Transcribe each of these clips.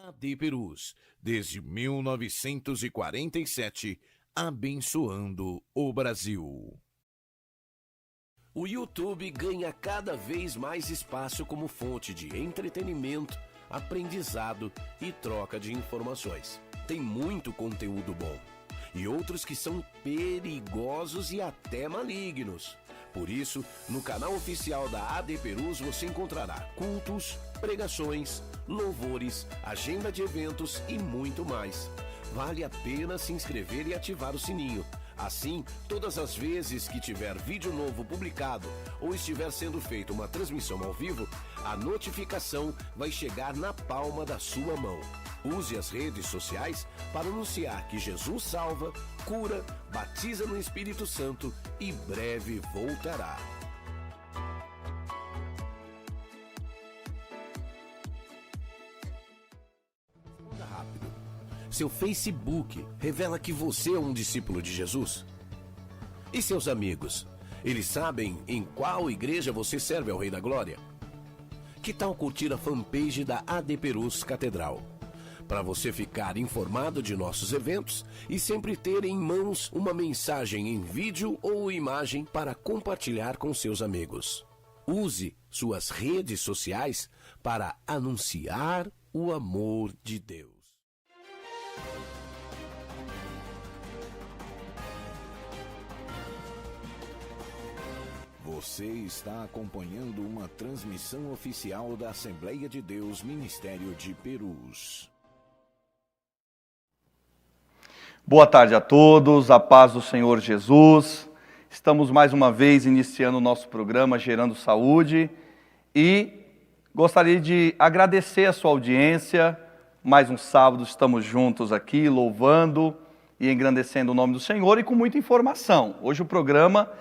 AD Perus, desde 1947, abençoando o Brasil. O YouTube ganha cada vez mais espaço como fonte de entretenimento, aprendizado e troca de informações. Tem muito conteúdo bom e outros que são perigosos e até malignos. Por isso, no canal oficial da AD Perus você encontrará cultos, pregações, louvores, agenda de eventos e muito mais. Vale a pena se inscrever e ativar o sininho. Assim, todas as vezes que tiver vídeo novo publicado ou estiver sendo feita uma transmissão ao vivo, a notificação vai chegar na palma da sua mão. Use as redes sociais para anunciar que Jesus salva, cura, batiza no Espírito Santo e breve voltará. Responda rápido. Seu Facebook revela que você é um discípulo de Jesus? E seus amigos? Eles sabem em qual igreja você serve ao Rei da Glória? Que tal curtir a fanpage da AD Perus Catedral? Para você ficar informado de nossos eventos e sempre ter em mãos uma mensagem em vídeo ou imagem para compartilhar com seus amigos. Use suas redes sociais para anunciar o amor de Deus. Você está acompanhando uma transmissão oficial da Assembleia de Deus Ministério de Perus. Boa tarde a todos, a paz do Senhor Jesus. Estamos mais uma vez iniciando o nosso programa Gerando Saúde e gostaria de agradecer a sua audiência. Mais um sábado estamos juntos aqui louvando e engrandecendo o nome do Senhor e com muita informação. Hoje o programa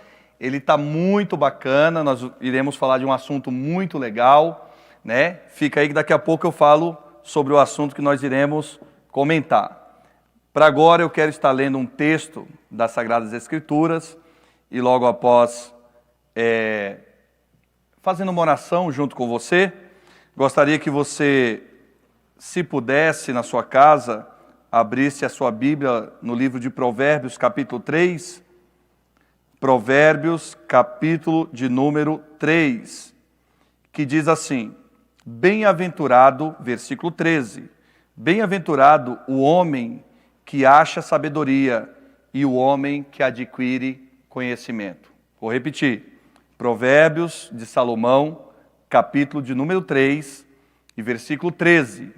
ele está muito bacana, nós iremos falar de um assunto muito legal, né? Fica aí que daqui a pouco eu falo sobre o assunto que nós iremos comentar. Para agora eu quero estar lendo um texto das Sagradas Escrituras e logo após fazendo uma oração junto com você, gostaria que você, se pudesse na sua casa, abrisse a sua Bíblia no livro de Provérbios, capítulo 3, Provérbios, capítulo de número 3, que diz assim: bem-aventurado, versículo 13, bem-aventurado o homem que acha sabedoria e o homem que adquire conhecimento. Vou repetir, Provérbios de Salomão, capítulo de número 3 e versículo 13.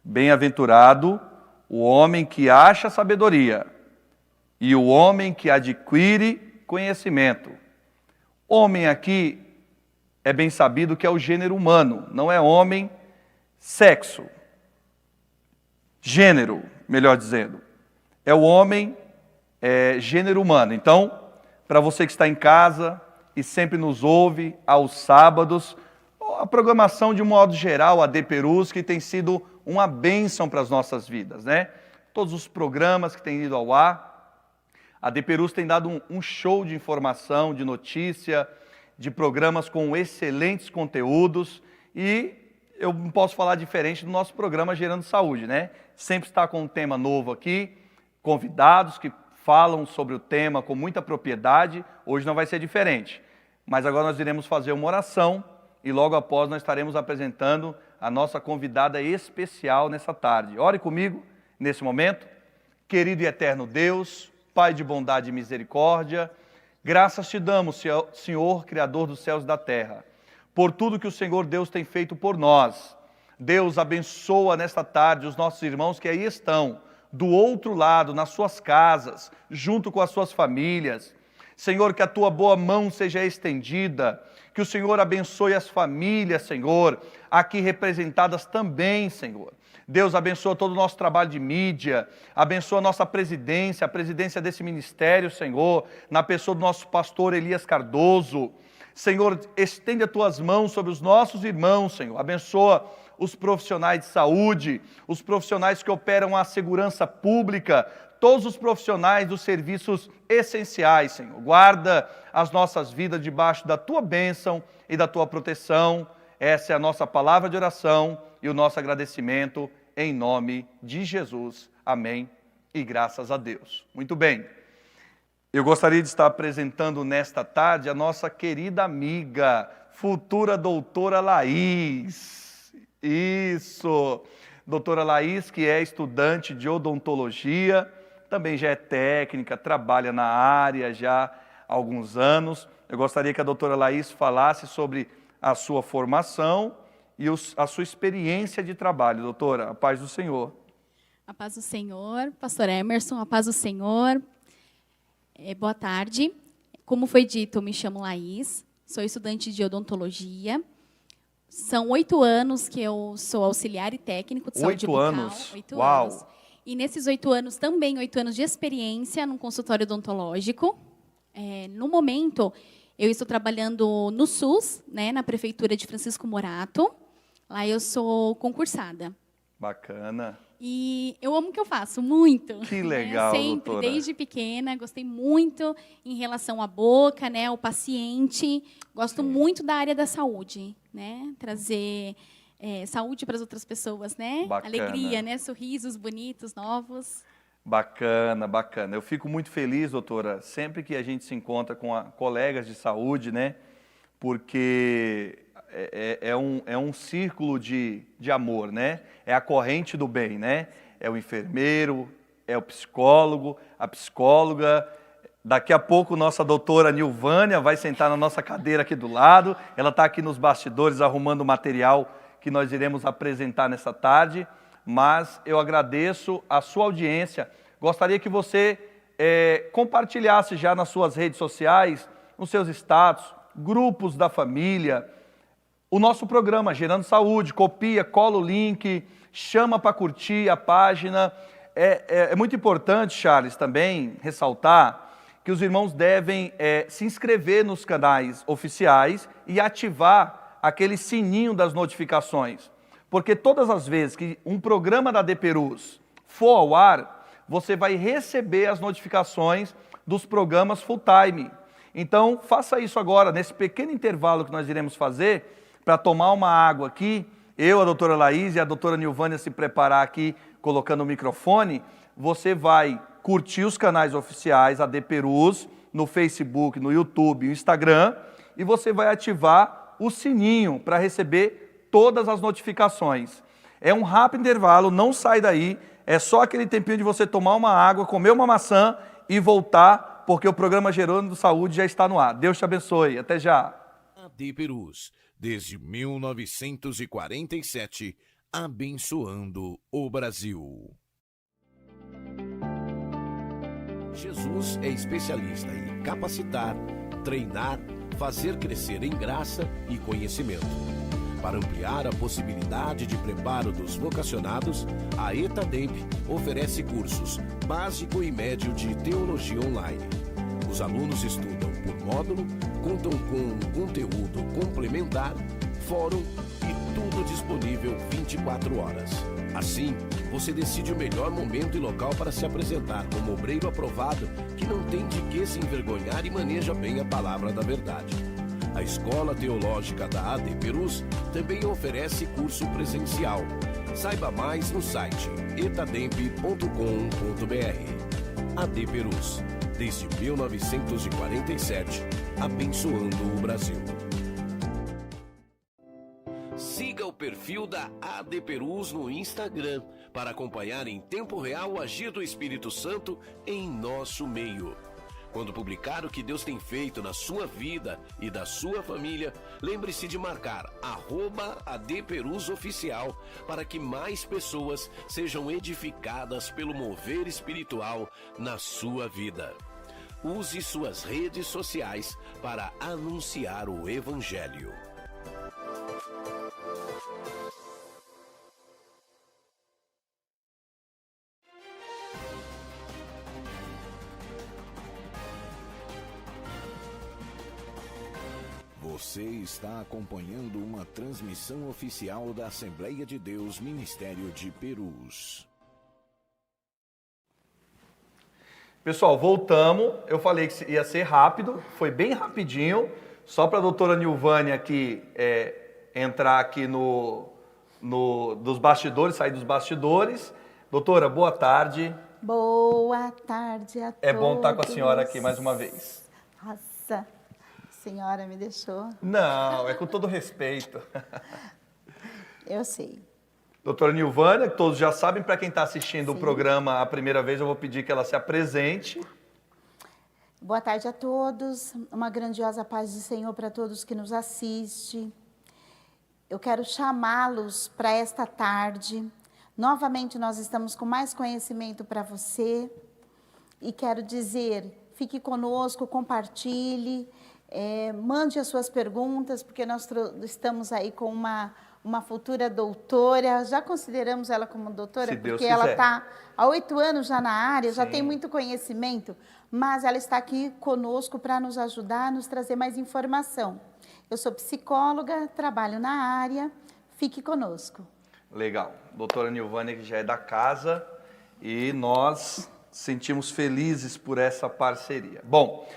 Bem-aventurado o homem que acha sabedoria e o homem que adquire conhecimento. Homem aqui é bem sabido que é o gênero humano, não é homem, sexo. Gênero, melhor dizendo. É o homem, gênero humano. Então, para você que está em casa e sempre nos ouve aos sábados, a programação de um modo geral, a AD Perus, que tem sido uma bênção para as nossas vidas, né? Todos os programas que têm ido ao ar, a AD Perus tem dado um show de informação, de notícia, de programas com excelentes conteúdos e eu não posso falar diferente do nosso programa Gerando Saúde, né? Sempre está com um tema novo aqui, convidados que falam sobre o tema com muita propriedade. Hoje não vai ser diferente, mas agora nós iremos fazer uma oração e logo após nós estaremos apresentando a nossa convidada especial nessa tarde. Ore comigo nesse momento. Querido e eterno Deus, Pai de bondade e misericórdia, graças te damos, Senhor, Criador dos céus e da terra, por tudo que o Senhor Deus tem feito por nós. Deus abençoa nesta tarde os nossos irmãos que aí estão, do outro lado, nas suas casas, junto com as suas famílias. Senhor, que a tua boa mão seja estendida, que o Senhor abençoe as famílias, Senhor, aqui representadas também, Senhor. Deus abençoa todo o nosso trabalho de mídia, abençoa a nossa presidência, a presidência desse ministério, Senhor, na pessoa do nosso pastor Elias Cardoso. Senhor, estende as tuas mãos sobre os nossos irmãos, Senhor. Abençoa os profissionais de saúde, os profissionais que operam a segurança pública, todos os profissionais dos serviços essenciais, Senhor. Guarda as nossas vidas debaixo da tua bênção e da tua proteção. Essa é a nossa palavra de oração e o nosso agradecimento em nome de Jesus. Amém e graças a Deus. Muito bem. Eu gostaria de estar apresentando nesta tarde a nossa querida amiga, futura doutora Laís. Isso! Doutora Laís, que é estudante de odontologia, também já é técnica, trabalha na área já há alguns anos. Eu gostaria que a doutora Laís falasse sobre a sua formação e a sua experiência de trabalho. Doutora, a paz do Senhor. A paz do Senhor, pastor Emerson, a paz do Senhor. Boa tarde. Como foi dito, eu me chamo Laís, sou estudante de odontologia. São 8 anos que eu sou auxiliar e técnico de saúde bucal. 8 anos? 8 Uau! anos. E nesses 8 anos, também 8 anos de experiência num consultório odontológico. No momento, eu estou trabalhando no SUS, né, na Prefeitura de Francisco Morato. Lá eu sou concursada. Bacana. E eu amo o que eu faço, muito. Que legal, né? Sempre, doutora. desde pequena, gostei muito em relação à boca, né, ao paciente. Gosto muito da área da saúde, né? Trazer saúde para as outras pessoas, né? Bacana. Alegria, né? Sorrisos bonitos, novos. Bacana, bacana. Eu fico muito feliz, doutora, sempre que a gente se encontra com colegas de saúde, né? Porque é um círculo de amor, né? É a corrente do bem, né? É o enfermeiro, é o psicólogo, a psicóloga. Daqui a pouco, nossa doutora Nilvânia vai sentar na nossa cadeira aqui do lado. Ela está aqui nos bastidores arrumando o material que nós iremos apresentar nessa tarde. Mas eu agradeço a sua audiência. Gostaria que você compartilhasse já nas suas redes sociais, nos seus status, grupos da família, o nosso programa Gerando Saúde. Copia, cola o link, chama para curtir a página. É muito importante, Charles, também ressaltar que os irmãos devem se inscrever nos canais oficiais e ativar aquele sininho das notificações. Porque todas as vezes que um programa da ADPerus for ao ar, você vai receber as notificações dos programas full time. Então, faça isso agora, nesse pequeno intervalo que nós iremos fazer, para tomar uma água aqui, eu, a doutora Laís e a doutora Nilvânia se preparar aqui, colocando o microfone, você vai curtir os canais oficiais, a ADPerus, no Facebook, no YouTube, no Instagram, e você vai ativar o sininho para receber todas as notificações. É um rápido intervalo, não sai daí, é só aquele tempinho de você tomar uma água, comer uma maçã e voltar, porque o programa Gerando Saúde já está no ar. Deus te abençoe, até já. ADPerus, desde 1947, abençoando o Brasil. Jesus é especialista em capacitar, treinar, fazer crescer em graça e conhecimento. Para ampliar a possibilidade de preparo dos vocacionados, a ETADEMP oferece cursos básico e médio de teologia online. Os alunos estudam por módulo, contam com conteúdo complementar, fórum e tudo disponível 24 horas. Assim, você decide o melhor momento e local para se apresentar como obreiro aprovado que não tem de que se envergonhar e maneja bem a palavra da verdade. A Escola Teológica da ADPerus também oferece curso presencial. Saiba mais no site etademp.com.br. ADPerus, desde 1947, abençoando o Brasil. Siga o perfil da ADPerus no Instagram para acompanhar em tempo real o agir do Espírito Santo em nosso meio. Quando publicar o que Deus tem feito na sua vida e da sua família, lembre-se de marcar @ADPerusOficial para que mais pessoas sejam edificadas pelo mover espiritual na sua vida. Use suas redes sociais para anunciar o Evangelho. Você está acompanhando uma transmissão oficial da Assembleia de Deus Ministério de Perus. Pessoal, voltamos. Eu falei que ia ser rápido, foi bem rapidinho, só para a doutora Nilvânia aqui, entrar aqui no dos bastidores, sair dos bastidores. Doutora, boa tarde. Boa tarde a todos. É bom estar com a senhora aqui mais uma vez. Nossa, a senhora me deixou. Não, é com todo respeito. Eu sei. Doutora Nilvânia, que todos já sabem, para quem está assistindo Sim. o programa a primeira vez, eu vou pedir que ela se apresente. Boa tarde a todos. Uma grandiosa paz do Senhor para todos que nos assistem. Eu quero chamá-los para esta tarde. Novamente nós estamos com mais conhecimento para você. E quero dizer, fique conosco, compartilhe, mande as suas perguntas, porque nós estamos aí com uma futura doutora, já consideramos ela como doutora, Se Deus porque ela quiser. está há 8 anos já na área, já Sim. tem muito conhecimento, mas ela está aqui conosco para nos ajudar, nos trazer mais informação. Eu sou psicóloga, trabalho na área, fique conosco. Legal. Doutora Nilvânia, que já é da casa, e nós sentimos felizes por essa parceria. Bom,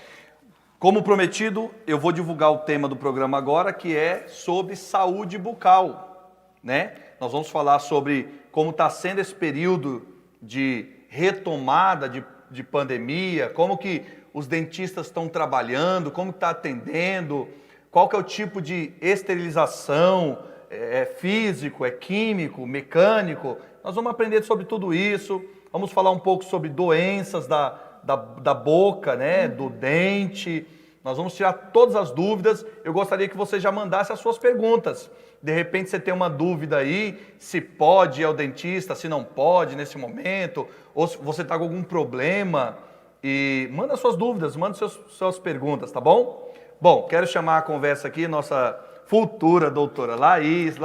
como prometido, eu vou divulgar o tema do programa agora, que é sobre saúde bucal, né? Nós vamos falar sobre como está sendo esse período de retomada de pandemia, como que os dentistas estão trabalhando, como está atendendo, qual que é o tipo de esterilização, é físico, é químico, mecânico. Nós vamos aprender sobre tudo isso, vamos falar um pouco sobre doenças da boca, né, do dente. Nós vamos tirar todas as dúvidas. Eu gostaria que você já mandasse as suas perguntas. De repente você tem uma dúvida aí, se pode ir ao dentista, se não pode nesse momento, ou se você está com algum problema. E manda suas dúvidas, manda suas perguntas, tá bom? Bom, quero chamar a conversa aqui, nossa futura doutora Laís,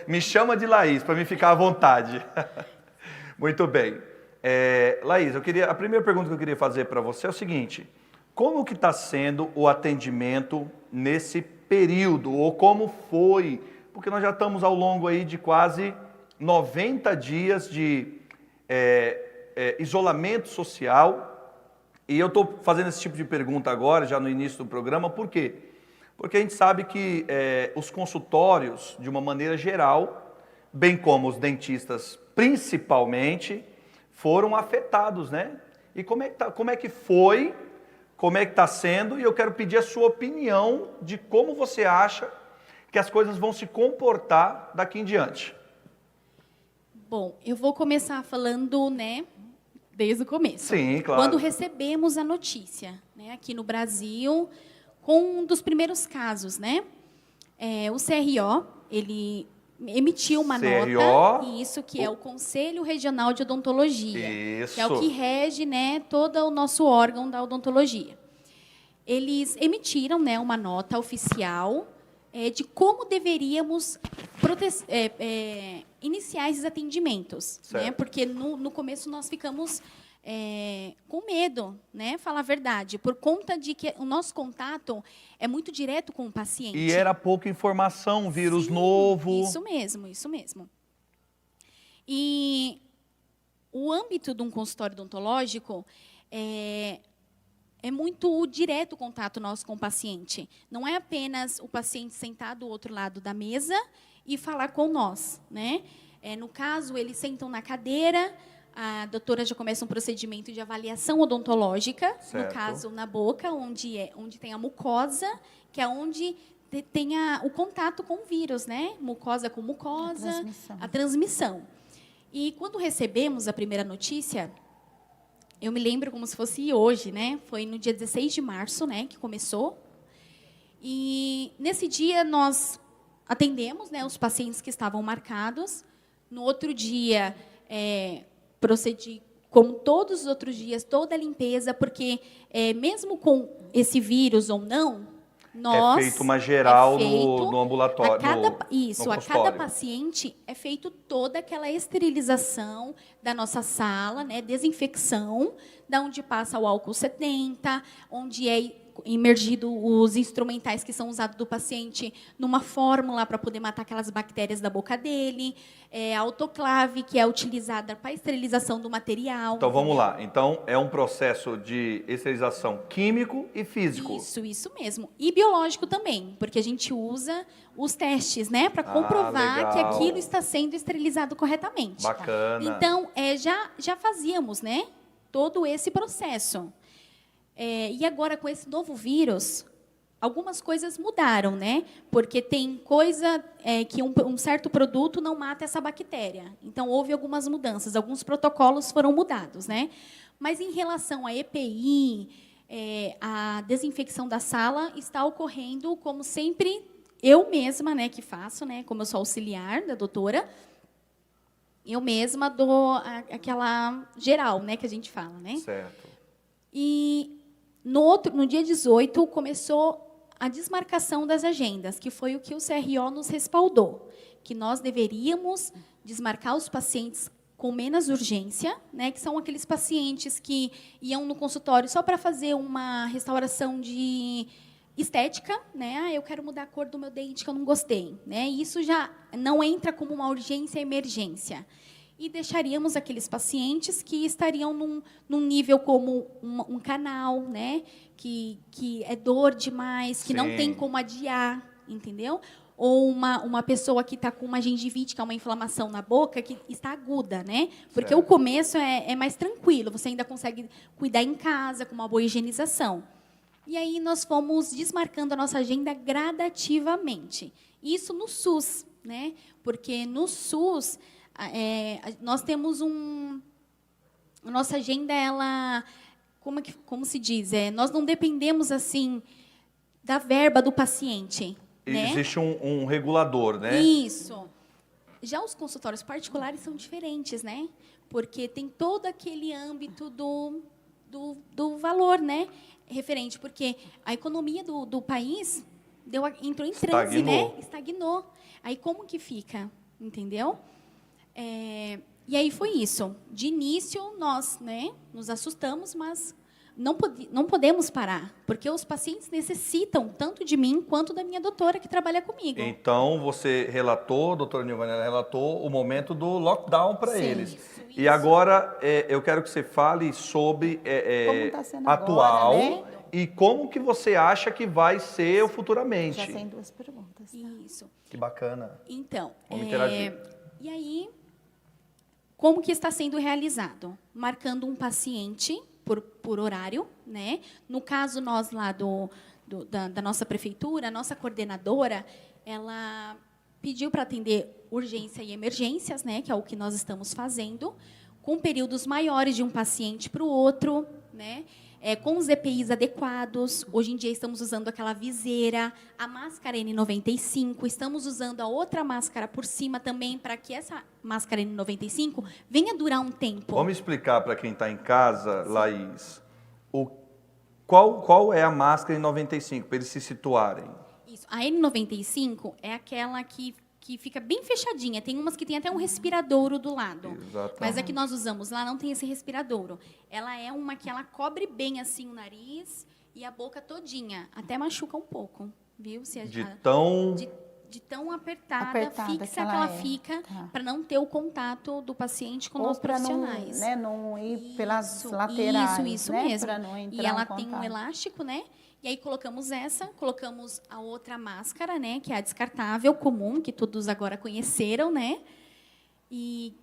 me chama de Laís, para mim ficar à vontade. Muito bem. Laís, a primeira pergunta que eu queria fazer para você é o seguinte: como que está sendo o atendimento nesse período, ou como foi? Porque nós já estamos ao longo aí de quase 90 dias de isolamento social, e eu estou fazendo esse tipo de pergunta agora, já no início do programa, por quê? Porque a gente sabe que os consultórios, de uma maneira geral, bem como os dentistas principalmente, foram afetados, né? E como é que foi, como é que está sendo, e eu quero pedir a sua opinião de como você acha que as coisas vão se comportar daqui em diante. Bom, eu vou começar falando, né, desde o começo. Sim, claro. Quando recebemos a notícia, né, aqui no Brasil, com um dos primeiros casos, né? O CRO, ele emitiu uma nota, isso que é o Conselho Regional de Odontologia, isso. que é o que rege, né, todo o nosso órgão da odontologia. Eles emitiram, né, uma nota oficial de como deveríamos iniciar esses atendimentos, né? Porque no começo nós ficamos com medo, né? Falar a verdade, por conta de que o nosso contato é muito direto com o paciente. E era pouca informação, vírus novo. Isso mesmo, isso mesmo. E o âmbito de um consultório odontológico é muito direto o contato nosso com o paciente. Não é apenas o paciente sentar do outro lado da mesa e falar com nós, né? No caso, eles sentam na cadeira, a doutora já começa um procedimento de avaliação odontológica, certo. No caso, na boca, onde tem a mucosa, que é onde tem o contato com o vírus, né? Mucosa com mucosa, a transmissão. E quando recebemos a primeira notícia, eu me lembro como se fosse hoje, né? Foi no dia 16 de março, né, que começou. E nesse dia nós atendemos, né, os pacientes que estavam marcados. No outro dia, procedi, como todos os outros dias, toda a limpeza, porque mesmo com esse vírus ou não, nós... É feito uma geral no ambulatório, a cada paciente é feito toda aquela esterilização da nossa sala, né, desinfecção, da onde passa o álcool 70, onde imergido os instrumentais que são usados do paciente numa fórmula para poder matar aquelas bactérias da boca dele, a autoclave, que é utilizada para a esterilização do material. Então, vamos lá. Então, é um processo de esterilização químico e físico. Isso mesmo. E biológico também, porque a gente usa os testes, né, para comprovar legal. que aquilo está sendo esterilizado corretamente. Bacana. Então, já fazíamos, né, todo esse processo. E agora, com esse novo vírus, algumas coisas mudaram, né? Porque tem coisa que um certo produto não mata essa bactéria. Então, houve algumas mudanças, alguns protocolos foram mudados, né? Mas, em relação à EPI, a desinfecção da sala está ocorrendo, como sempre, eu mesma, né, que faço, né, como eu sou auxiliar da doutora, eu mesma dou aquela geral, né, que a gente fala, né? Certo. E no dia 18 começou a desmarcação das agendas, que foi o que o CRO nos respaldou, que nós deveríamos desmarcar os pacientes com menos urgência, né, que são aqueles pacientes que iam no consultório só para fazer uma restauração de estética, né? Eu quero mudar a cor do meu dente que eu não gostei, né? E isso já não entra como uma urgência e emergência. E deixaríamos aqueles pacientes que estariam num nível como um canal, né? Que é dor demais, que não tem como adiar, entendeu? Ou uma pessoa que está com uma gengivite, que é uma inflamação na boca, que está aguda, né? Porque o começo é mais tranquilo, você ainda consegue cuidar em casa, com uma boa higienização. E aí nós fomos desmarcando a nossa agenda gradativamente. Isso no SUS, né? Porque no SUS nós temos a nossa agenda, ela, como se diz, nós não dependemos assim da verba do paciente. Né? Existe um regulador, né? Isso. Já os consultórios particulares são diferentes, né? Porque tem todo aquele âmbito do valor, né? Referente, porque a economia do país entrou em transe, né? Estagnou. Aí como que fica? Entendeu? E aí foi isso. De início, nós, né, nos assustamos, mas não podemos parar, porque os pacientes necessitam tanto de mim quanto da minha doutora que trabalha comigo. Então, você relatou, a doutora Nilvânia relatou o momento do lockdown para eles. Isso. E agora, eu quero que você fale sobre como tá sendo atual agora, né? E como que você acha que vai ser futuramente. Já tem 2 perguntas. Tá? Isso. Que bacana. Então, vamos interagir. E aí, como que está sendo realizado? Marcando um paciente por horário, né? No caso, nós lá da nossa prefeitura, a nossa coordenadora, ela pediu para atender urgência e emergências, né? Que é o que nós estamos fazendo, com períodos maiores de um paciente para o outro, né? Com os EPIs adequados. Hoje em dia estamos usando aquela viseira, a máscara N95, estamos usando a outra máscara por cima também, para que essa máscara N95 venha durar um tempo. Vamos explicar para quem está em casa, Laís, qual é a máscara N95, para eles se situarem. Isso. A N95 é aquela que fica bem fechadinha. Tem umas que tem até um respiradouro do lado. Exatamente. Mas a que nós usamos lá não tem esse respiradouro. Ela é uma que ela cobre bem assim o nariz e a boca todinha. Até machuca um pouco, viu? De tão apertada fixa que ela fica, para não ter o contato do paciente com nós profissionais. Não ir pelas laterais. Isso né? mesmo. Pra não entrar e ela tem um elástico, né? E aí colocamos a outra máscara, né, que é a descartável comum, que todos agora conheceram, né? E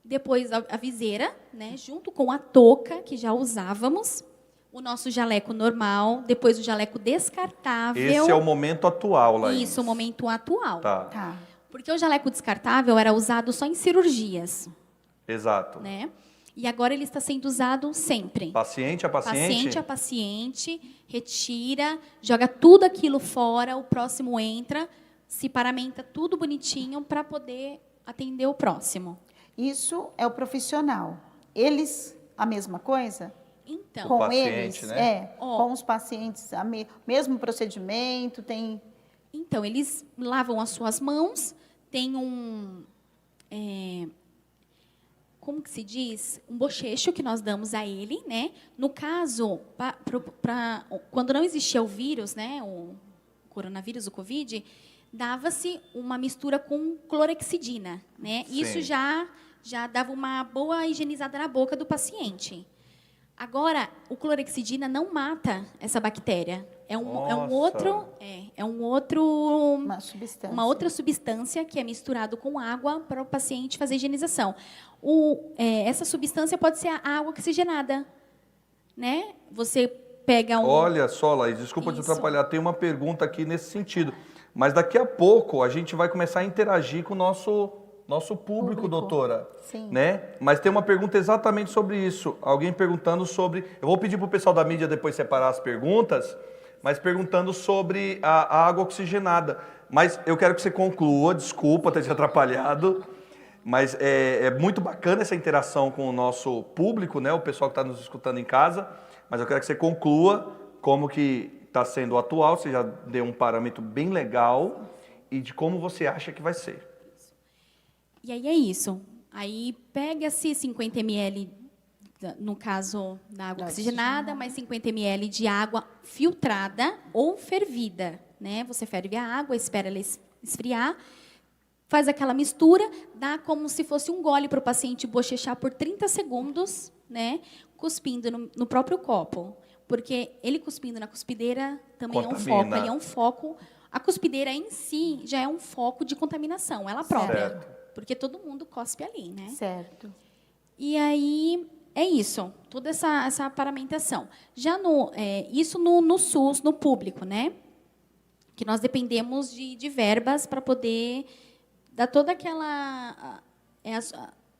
depois a viseira, né, junto com a touca que já usávamos, o nosso jaleco normal, depois o jaleco descartável. Esse é o momento atual, Laís. Isso, o momento atual. Tá. Porque o jaleco descartável era usado só em cirurgias. Exato. Né? E agora ele está sendo usado sempre. Paciente a paciente? Paciente a paciente, retira, joga tudo aquilo fora, o próximo entra, se paramenta tudo bonitinho para poder atender o próximo. Isso é o profissional. Eles, a mesma coisa? Então, com paciente, eles, né? Com os pacientes, mesmo procedimento, tem... Então, eles lavam as suas mãos, tem como que se diz? Um bochecho que nós damos a ele, né? No caso, quando não existia o vírus, né? O coronavírus, o Covid, dava-se uma mistura com clorexidina, né? Sim. Isso já dava uma boa higienizada na boca do paciente. Agora, o clorexidina não mata essa bactéria. Uma outra substância que é misturado com água para o paciente fazer higienização. Essa substância pode ser a água oxigenada, né? Você pega Olha só, Laís, desculpa te atrapalhar, tem uma pergunta aqui nesse sentido. Mas daqui a pouco a gente vai começar a interagir com o nosso público, doutora. Sim. Né? Mas tem uma pergunta exatamente sobre isso. Alguém perguntando sobre... Eu vou pedir para o pessoal da mídia depois separar as perguntas, mas perguntando sobre a água oxigenada. Mas eu quero que você conclua, desculpa ter te atrapalhado, mas é muito bacana essa interação com o nosso público, né? O pessoal que está nos escutando em casa, mas eu quero que você conclua como que está sendo o atual, você já deu um parâmetro bem legal, e de como você acha que vai ser. E aí é isso. Aí pega-se 50 ml, no caso da água oxigenada, mais 50 ml de água filtrada ou fervida, né? Você ferve a água, espera ela esfriar, faz aquela mistura, dá como se fosse um gole para o paciente bochechar por 30 segundos, né? Cuspindo no próprio copo. Porque ele cuspindo na cuspideira também é um foco. Ele é um foco. A cuspideira em si já é um foco de contaminação, ela própria. Certo. Porque todo mundo cospe ali, né? Certo. E aí é isso, toda essa paramentação. Já isso no SUS, no público, né? Que nós dependemos de verbas para poder dar toda aquela...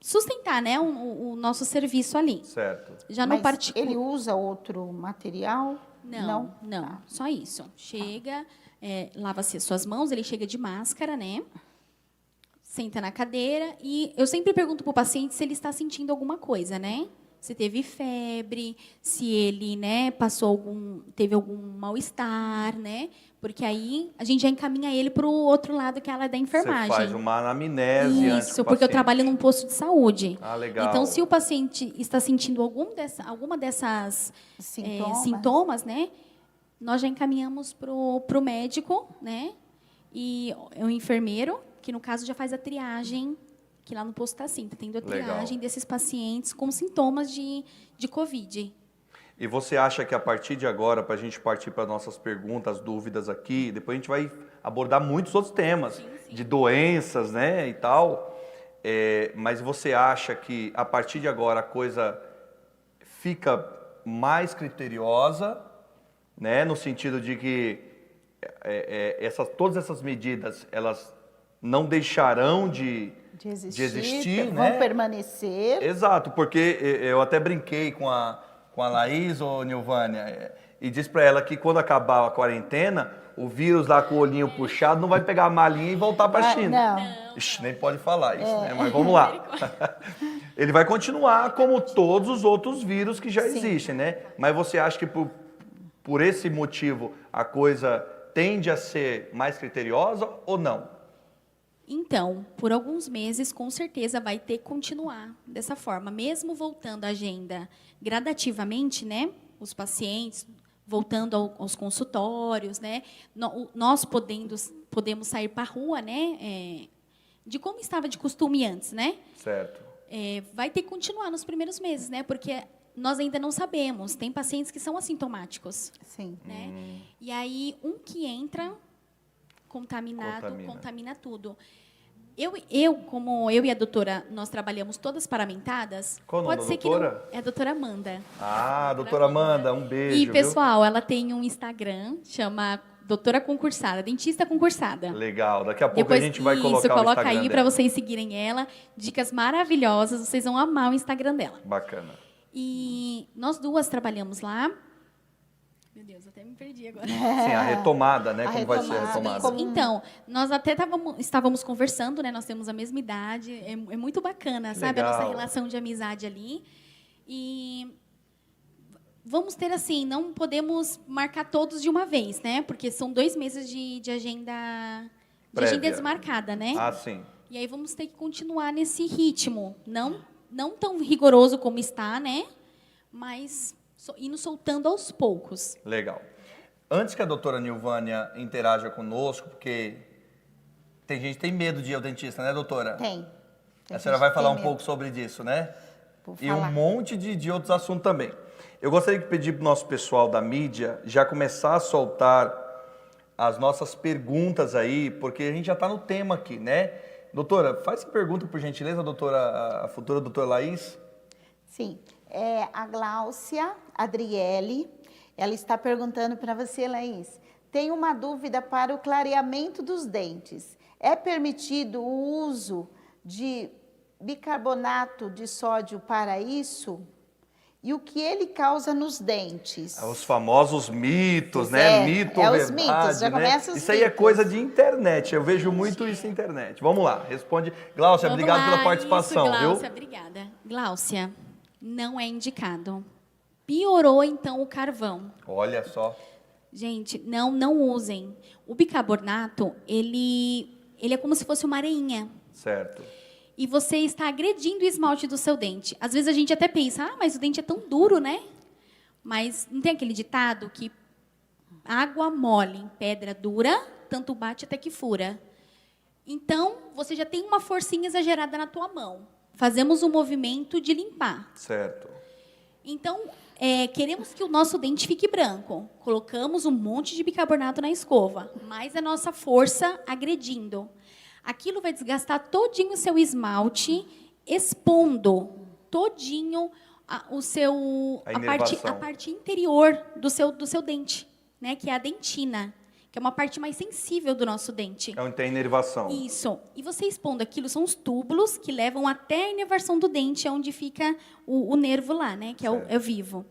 sustentar, né, o nosso serviço ali. Certo. Já Mas no particular... ele usa outro material? Não, Tá. só isso. Chega, lava-se as suas mãos, ele chega de máscara, né? Senta na cadeira e eu sempre pergunto para o paciente se ele está sentindo alguma coisa, né? Se teve febre, se ele, né, teve algum mal-estar, né? Porque aí a gente já encaminha ele para o outro lado, que é a área da enfermagem. Você faz uma anamnese antes Isso, do porque eu paciente. trabalho num posto de saúde. Ah, legal. Então, se o paciente está sentindo alguma dessas sintomas, né? Nós já encaminhamos para o médico, né? E o enfermeiro, que no caso já faz a triagem, que lá no posto está assim, está tendo a triagem desses pacientes com sintomas de Covid. E você acha que a partir de agora, para a gente partir para nossas perguntas, dúvidas aqui, depois a gente vai abordar muitos outros temas, de doenças, né, e tal, mas você acha que a partir de agora a coisa fica mais criteriosa, né, no sentido de que todas essas medidas, elas não deixarão de existir, vão né? permanecer. Exato, porque eu até brinquei com a Laís, ou Nilvânia, e disse para ela que quando acabar a quarentena, o vírus lá com o olhinho puxado não vai pegar a malinha e voltar para a China. Não. Ixi, nem pode falar isso, né? Mas vamos lá. Ele vai continuar como todos os outros vírus que já existem, né? Mas você acha que por esse motivo a coisa tende a ser mais criteriosa ou não? Então, por alguns meses, com certeza, vai ter que continuar dessa forma. Mesmo voltando à agenda gradativamente, né? Os pacientes voltando aos consultórios, né? Nós podemos sair para a rua, né? De como estava de costume antes, né? Certo. Vai ter que continuar nos primeiros meses, né? Porque nós ainda não sabemos. Tem pacientes que são assintomáticos. Sim. Né? E aí, que entra contaminado, contamina tudo. Como eu e a doutora, nós trabalhamos todas paramentadas. Qual o nome da doutora? É a doutora Amanda. Ah, doutora Amanda, um beijo. E, pessoal, ela tem um Instagram, chama Doutora Concursada, Dentista Concursada. Legal, daqui a pouco Depois, a gente vai colocar o coloca Instagram aí para vocês seguirem ela. Dicas maravilhosas, vocês vão amar o Instagram dela. Bacana. E nós duas trabalhamos lá. Meu Deus, até me perdi agora. Sim, a retomada, né? Como vai ser a retomada? Então, nós até estávamos conversando, né? Nós temos a mesma idade. É muito bacana, sabe? Legal. A nossa relação de amizade ali. E vamos ter assim, não podemos marcar todos de uma vez, né? Porque são 2 meses de agenda desmarcada, né? Ah, sim. E aí vamos ter que continuar nesse ritmo. Não não tão rigoroso como está, né? Mas indo soltando aos poucos. Legal. Antes que a doutora Nilvânia interaja conosco, porque tem gente que tem medo de ir ao dentista, né, doutora? Tem. A senhora vai falar um pouco sobre isso, né? E um monte de outros assuntos também. Eu gostaria de pedir para o nosso pessoal da mídia já começar a soltar as nossas perguntas aí, porque a gente já está no tema aqui, né? Doutora, faz essa pergunta, por gentileza, doutora, a futura doutora Laís. Sim. A Gláucia Adriele, ela está perguntando para você, Laís. Tem uma dúvida para o clareamento dos dentes. É permitido o uso de bicarbonato de sódio para isso? E o que ele causa nos dentes? Os famosos mitos, né? Mito ou os verdade, mitos, já né? começa os Isso aí é mitos. coisa de internet, eu vejo muito isso na internet. Vamos lá, responde. Gláucia, Vamos obrigado lá, pela participação, isso, Gláucia, viu? obrigada. Gláucia, não é indicado. Piorou, então, o carvão. Olha só. Gente, não usem. O bicarbonato, ele é como se fosse uma areinha. Certo. E você está agredindo o esmalte do seu dente. Às vezes a gente até pensa, mas o dente é tão duro, né? Mas não tem aquele ditado que água mole em pedra dura, tanto bate até que fura. Então, você já tem uma forcinha exagerada na tua mão. Fazemos um movimento de limpar. Certo. Então, queremos que o nosso dente fique branco. Colocamos um monte de bicarbonato na escova, mais a nossa força agredindo. Aquilo vai desgastar todinho o seu esmalte, expondo todinho a parte interior do seu dente, né? Que é a dentina, que é uma parte mais sensível do nosso dente. É onde tem inervação. Isso. E você expondo aquilo, são os túbulos que levam até a inervação do dente, onde fica o nervo lá, né? Que é o vivo.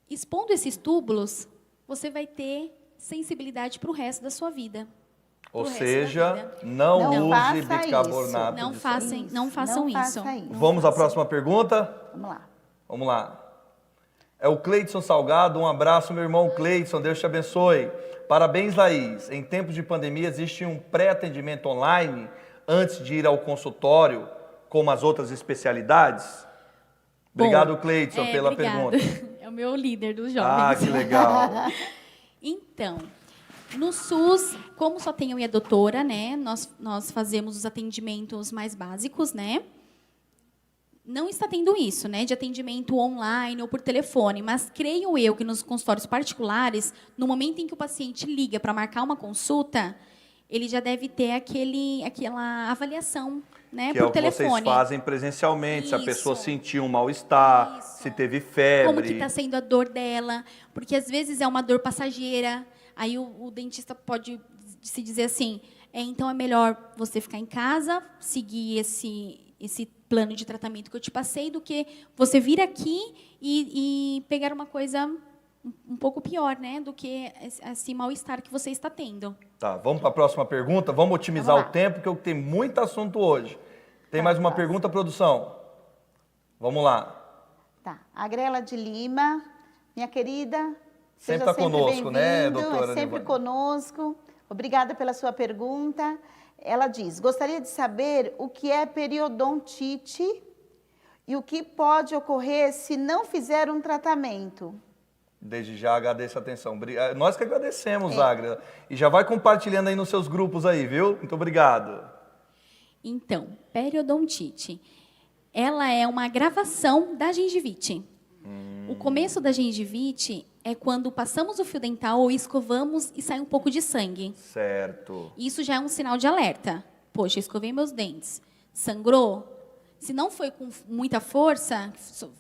Expondo esses túbulos, você vai ter sensibilidade para o resto da sua vida. Ou seja, não use bicarbonato. Não façam isso. Vamos à próxima pergunta? Vamos lá. É o Cleidson Salgado. Um abraço, meu irmão Cleidson. Deus te abençoe. Parabéns, Laís. Em tempos de pandemia, existe um pré-atendimento online antes de ir ao consultório, como as outras especialidades? Obrigado, Cleidson, pela pergunta. É o meu líder dos jovens. Ah, que legal. Então, no SUS, como só tem eu e a doutora, né, nós fazemos os atendimentos mais básicos, né? Não está tendo isso, né, de atendimento online ou por telefone, mas creio eu que nos consultórios particulares, no momento em que o paciente liga para marcar uma consulta, ele já deve ter aquela avaliação, né, que por é o telefone. Que vocês fazem presencialmente, se a pessoa sentiu um mal-estar, se teve febre. Como que está sendo a dor dela, porque às vezes é uma dor passageira. Aí o dentista pode se dizer assim, então é melhor você ficar em casa, seguir esse plano de tratamento que eu te passei, do que você vir aqui e pegar uma coisa um pouco pior, né, do que esse mal-estar que você está tendo. Tá, vamos para a próxima pergunta. Vamos otimizar o tempo, porque eu tenho muito assunto hoje. Tem mais uma pergunta, produção? Vamos lá. Tá. A Grela de Lima, minha querida... Sempre está conosco, né, doutora? Sempre conosco. Obrigada pela sua pergunta. Ela diz, gostaria de saber o que é periodontite e o que pode ocorrer se não fizer um tratamento. Desde já agradeço a atenção. Nós que agradecemos, Agra. E já vai compartilhando aí nos seus grupos aí, viu? Muito obrigado. Então, periodontite, ela é uma agravação da gengivite. O começo da gengivite é quando passamos o fio dental ou escovamos e sai um pouco de sangue. Certo. Isso já é um sinal de alerta. Poxa, escovei meus dentes. Sangrou? Se não foi com muita força,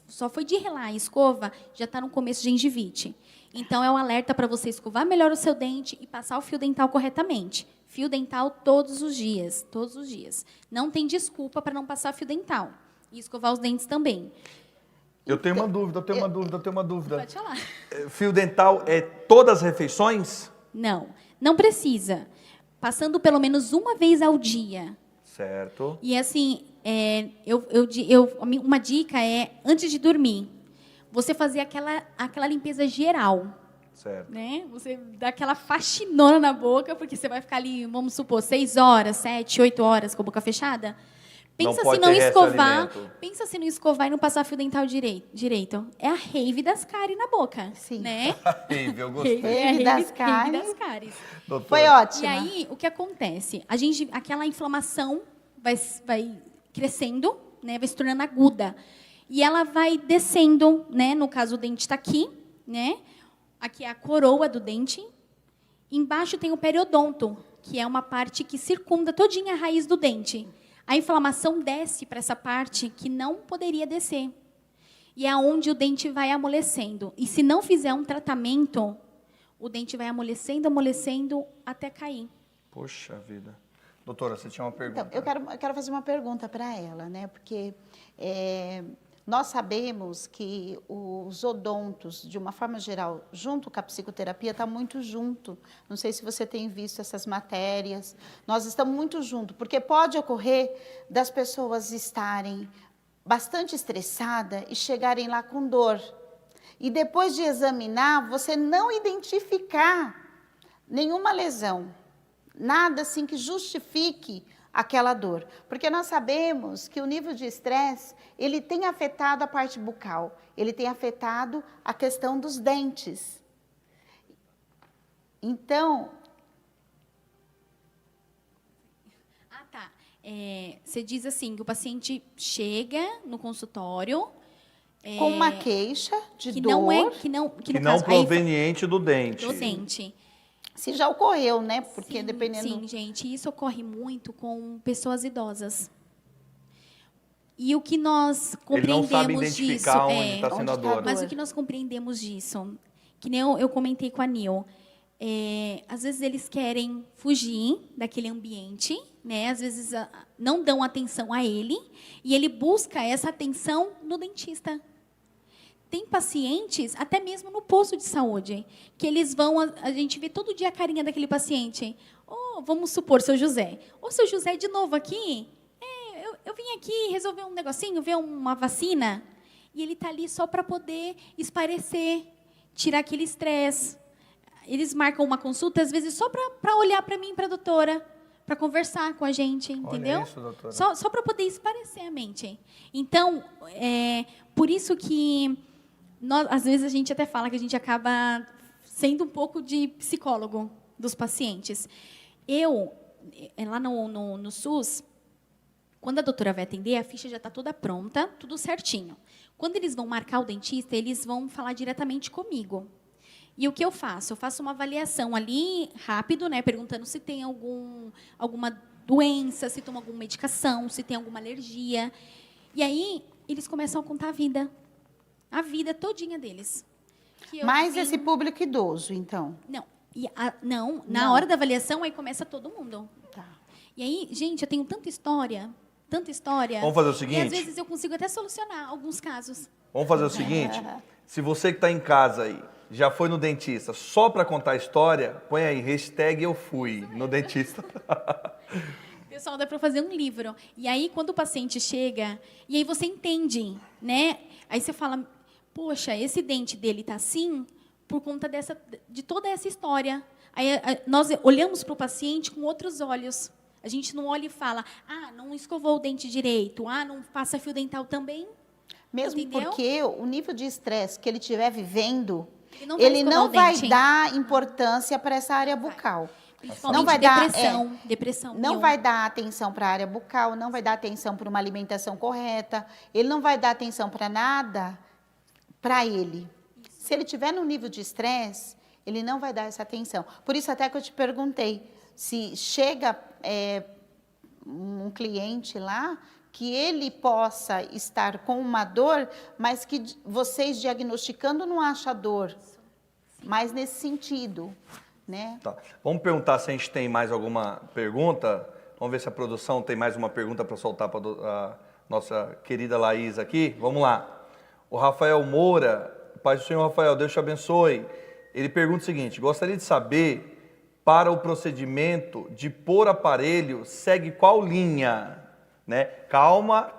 só foi de relar a escova, já está no começo de gengivite. Então, é um alerta para você escovar melhor o seu dente e passar o fio dental corretamente. Fio dental todos os dias, todos os dias. Não tem desculpa para não passar fio dental. E escovar os dentes também. Eu tenho uma dúvida. Pode falar. Fio dental é todas as refeições? Não precisa. Passando pelo menos uma vez ao dia. Certo. E assim, uma dica é, antes de dormir, você fazer aquela limpeza geral. Certo. Né? Você dá aquela faxinona na boca, porque você vai ficar ali, vamos supor, 6 horas, 7, 8 horas com a boca fechada. Pensa pode se não ter resto de escovar, alimento. pensa se não escovar e não passar fio dental direito. É a rave das cáries na boca, Sim. né? Rave, eu gostei. Rave das Rave cáries. das cáries. Doutora. Foi ótimo. E aí, o que acontece? Aquela inflamação vai crescendo, né? Vai se tornando aguda. E ela vai descendo, né? No caso, o dente está aqui, né? Aqui é a coroa do dente. Embaixo tem o periodonto, que é uma parte que circunda todinha a raiz do dente. A inflamação desce para essa parte que não poderia descer. E é onde o dente vai amolecendo. E se não fizer um tratamento, o dente vai amolecendo até cair. Poxa vida. Doutora, você tinha uma pergunta. Então, eu quero fazer uma pergunta para ela, né? Porque nós sabemos que os odontos, de uma forma geral, junto com a psicoterapia, está muito junto. Não sei se você tem visto essas matérias. Nós estamos muito junto, porque pode ocorrer das pessoas estarem bastante estressadas e chegarem lá com dor. E depois de examinar, você não identificar nenhuma lesão. Nada assim que justifique aquela dor. Porque nós sabemos que o nível de estresse, ele tem afetado a parte bucal, ele tem afetado a questão dos dentes. Então... Tá. Você diz assim, que o paciente chega no consultório... com uma queixa de que dor... não proveniente do dente. do dente. Se já ocorreu, né? Porque Sim, dependendo... Sim, gente, isso ocorre muito com pessoas idosas. E o que nós compreendemos Ele não sabe identificar disso, onde está sendo a onde tá a dor. mas o que nós compreendemos disso, que nem eu comentei com a Nil, às vezes eles querem fugir daquele ambiente, né? Às vezes não dão atenção a ele, e ele busca essa atenção no dentista. Tem pacientes, até mesmo no posto de saúde, que eles vão, a gente vê todo dia a carinha daquele paciente. Oh, vamos supor, seu José. Ô, seu José, de novo aqui? Eu vim aqui resolver um negocinho, ver uma vacina. E ele está ali só para poder espairecer, tirar aquele estresse. Eles marcam uma consulta, às vezes, só para olhar para mim, para a doutora, para conversar com a gente, entendeu? Olha isso, doutora. Só para poder espairecer a mente. Então, por isso que, às vezes, a gente até fala que a gente acaba sendo um pouco de psicólogo dos pacientes. Lá no SUS, quando a doutora vai atender, a ficha já está toda pronta, tudo certinho. Quando eles vão marcar o dentista, eles vão falar diretamente comigo. E o que eu faço? Eu faço uma avaliação ali, rápido, né, perguntando se tem alguma doença, se toma alguma medicação, se tem alguma alergia. E aí, eles começam a contar a vida todinha deles. Mais esse público idoso, então? Não, na hora da avaliação, aí começa todo mundo. Tá. E aí, gente, eu tenho tanta história. Vamos fazer o seguinte? E às vezes eu consigo até solucionar alguns casos. Vamos fazer o seguinte? Se você que está em casa aí, já foi no dentista só para contar a história, põe aí, #eu-fui no dentista. Pessoal, dá para fazer um livro. E aí, quando o paciente chega, e aí você entende, né? Aí você fala, poxa, esse dente dele está assim por conta de toda essa história. Aí nós olhamos para o paciente com outros olhos. A gente não olha e fala, não escovou o dente direito, não passa fio dental também. Mesmo entendeu? Porque o nível de estresse que ele estiver vivendo, Ele ele escovar não o vai dente. dar importância para essa área bucal. Principalmente Não vai dar, depressão. Não vai dar atenção para a área bucal, não vai dar atenção para uma alimentação correta, ele não vai dar atenção para nada para ele. Se ele estiver no nível de estresse, ele não vai dar essa atenção. Por isso até que eu te perguntei, se chega um cliente lá, que ele possa estar com uma dor, mas que vocês diagnosticando não acham dor, mas nesse sentido, né? Tá. Vamos perguntar se a gente tem mais alguma pergunta. Vamos ver se a produção tem mais uma pergunta para soltar para a nossa querida Laís aqui. Vamos lá. O Rafael Moura, Pai do Senhor Rafael, Deus te abençoe. Ele pergunta o seguinte, gostaria de saber, para o procedimento de pôr aparelho, segue qual linha? Né? Calma.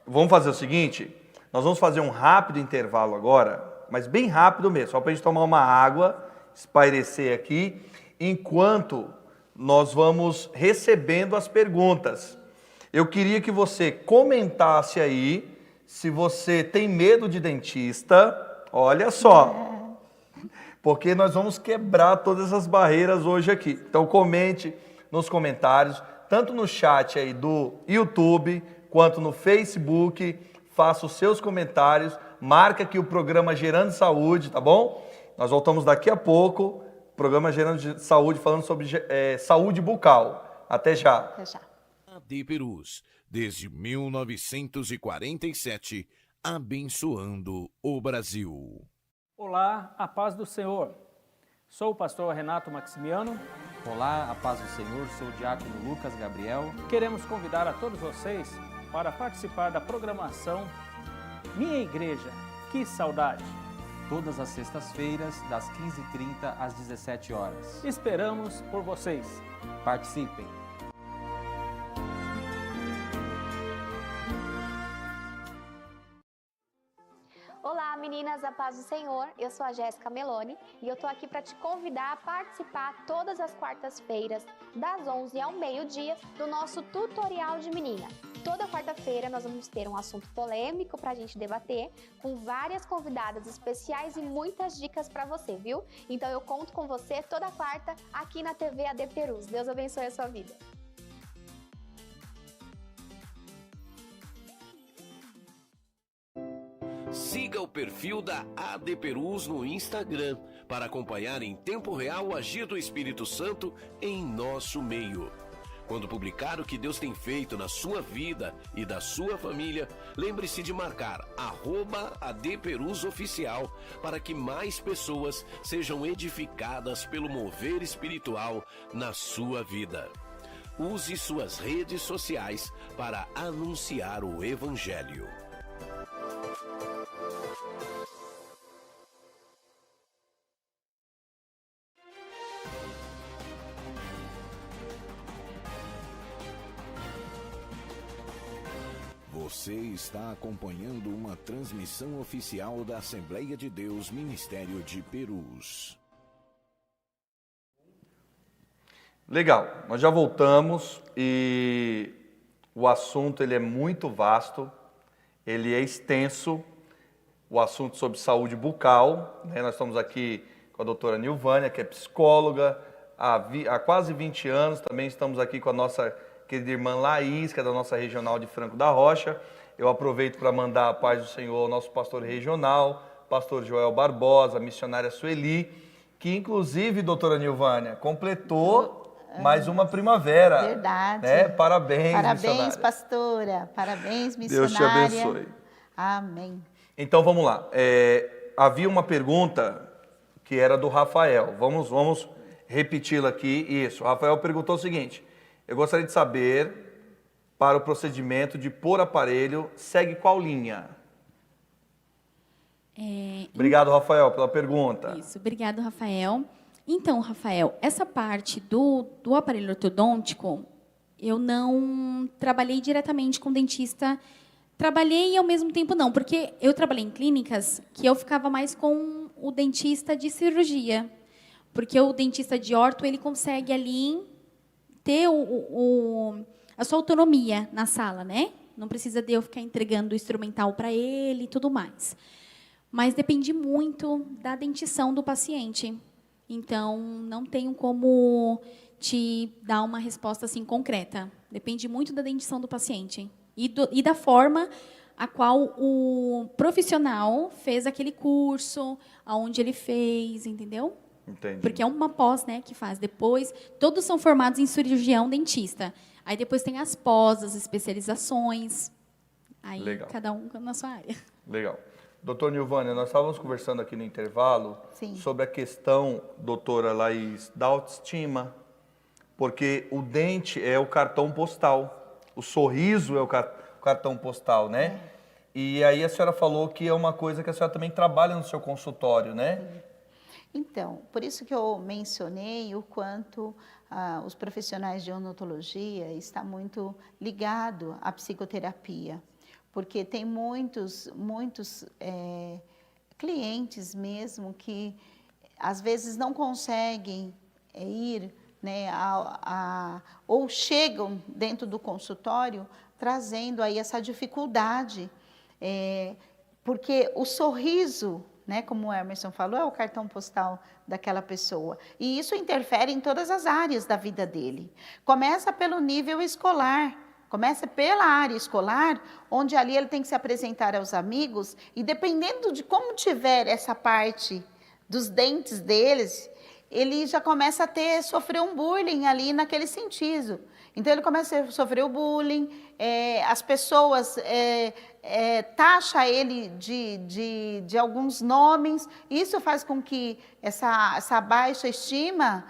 Vamos fazer o seguinte, nós vamos fazer um rápido intervalo agora, mas bem rápido mesmo, só para a gente tomar uma água, espairecer aqui, enquanto nós vamos recebendo as perguntas. Eu queria que você comentasse aí se você tem medo de dentista. Olha só, porque nós vamos quebrar todas essas barreiras hoje aqui. Então comente nos comentários, tanto no chat aí do YouTube, quanto no Facebook, faça os seus comentários, marca aqui o programa Gerando Saúde, tá bom? Nós voltamos daqui a pouco, programa Gerando Saúde, falando sobre saúde bucal. Até já. Até já. AD Perus, desde 1947, abençoando o Brasil. Olá, a paz do Senhor. Sou o pastor Renato Maximiano. Olá, a paz do Senhor, sou o diácono Lucas Gabriel. Queremos convidar a todos vocês para participar da programação Minha Igreja, que saudade! Todas as sextas-feiras, das 15h30 às 17 horas. Esperamos por vocês. Participem! Olá meninas, a paz do Senhor, eu sou a Jéssica Meloni e eu tô aqui para te convidar a participar todas as quartas-feiras, das 11 ao meio-dia, do nosso tutorial de menina. Toda quarta-feira nós vamos ter um assunto polêmico para a gente debater, com várias convidadas especiais e muitas dicas para você, viu? Então eu conto com você toda quarta aqui na TV AD Perus. Deus abençoe a sua vida. Siga o perfil da AD Perus no Instagram para acompanhar em tempo real o agir do Espírito Santo em nosso meio. Quando publicar o que Deus tem feito na sua vida e da sua família, lembre-se de marcar @ADPerusOficial para que mais pessoas sejam edificadas pelo mover espiritual na sua vida. Use suas redes sociais para anunciar o Evangelho. Você está acompanhando uma transmissão oficial da Assembleia de Deus Ministério de Perus. Legal, nós já voltamos e o assunto ele é muito vasto, ele é extenso, o assunto sobre saúde bucal, né? Nós estamos aqui com a doutora Nilvânia, que é psicóloga há quase 20 anos, também estamos aqui com a nossa querida irmã Laís, que é da nossa regional de Franco da Rocha. Eu aproveito para mandar a paz do Senhor ao nosso pastor regional, pastor Joel Barbosa, a missionária Sueli, que inclusive, doutora Nilvânia, completou mais uma primavera. Verdade. Né? Parabéns, Parabéns, missionária. Pastora. Parabéns, missionária. Deus te abençoe. Amém. Então vamos lá. Havia uma pergunta que era do Rafael. Vamos repeti-la aqui. Isso. O Rafael perguntou o seguinte: eu gostaria de saber, para o procedimento de pôr aparelho, segue qual linha? Obrigado, Rafael, pela pergunta. Isso, obrigado, Rafael. Então, Rafael, essa parte do aparelho ortodôntico, eu não trabalhei diretamente com dentista. Trabalhei e ao mesmo tempo não, porque eu trabalhei em clínicas que eu ficava mais com o dentista de cirurgia. Porque o dentista de orto, ele consegue ali ter a sua autonomia na sala, né? Não precisa de eu ficar entregando o instrumental para ele e tudo mais. Mas depende muito da dentição do paciente. Então, não tenho como te dar uma resposta assim concreta. Depende muito da dentição do paciente e da forma a qual o profissional fez aquele curso, aonde ele fez, entendeu? Entendi. Porque é uma pós, né, que faz. Depois, todos são formados em cirurgião dentista. Aí depois tem as pós, as especializações. Aí Legal. cada um na sua área. Legal. Doutor Nilvânia, nós estávamos conversando aqui no intervalo Sim. sobre a questão, doutora Laís, da autoestima. Porque o dente é o cartão postal. O sorriso é o cartão postal, né? E aí a senhora falou que é uma coisa que a senhora também trabalha no seu consultório, né? Então, por isso que eu mencionei o quanto os profissionais de odontologia estão muito ligados à psicoterapia, porque tem muitos clientes mesmo que às vezes não conseguem ir né, ou chegam dentro do consultório trazendo aí essa dificuldade, porque o sorriso, né, como o Emerson falou, é o cartão postal daquela pessoa. E isso interfere em todas as áreas da vida dele. Começa pelo nível escolar, começa pela área escolar, onde ali ele tem que se apresentar aos amigos, e dependendo de como tiver essa parte dos dentes deles, ele já começa a sofrer um bullying ali naquele sentido. Então, ele começa a sofrer o bullying, as pessoas taxam ele de alguns nomes, isso faz com que essa baixa estima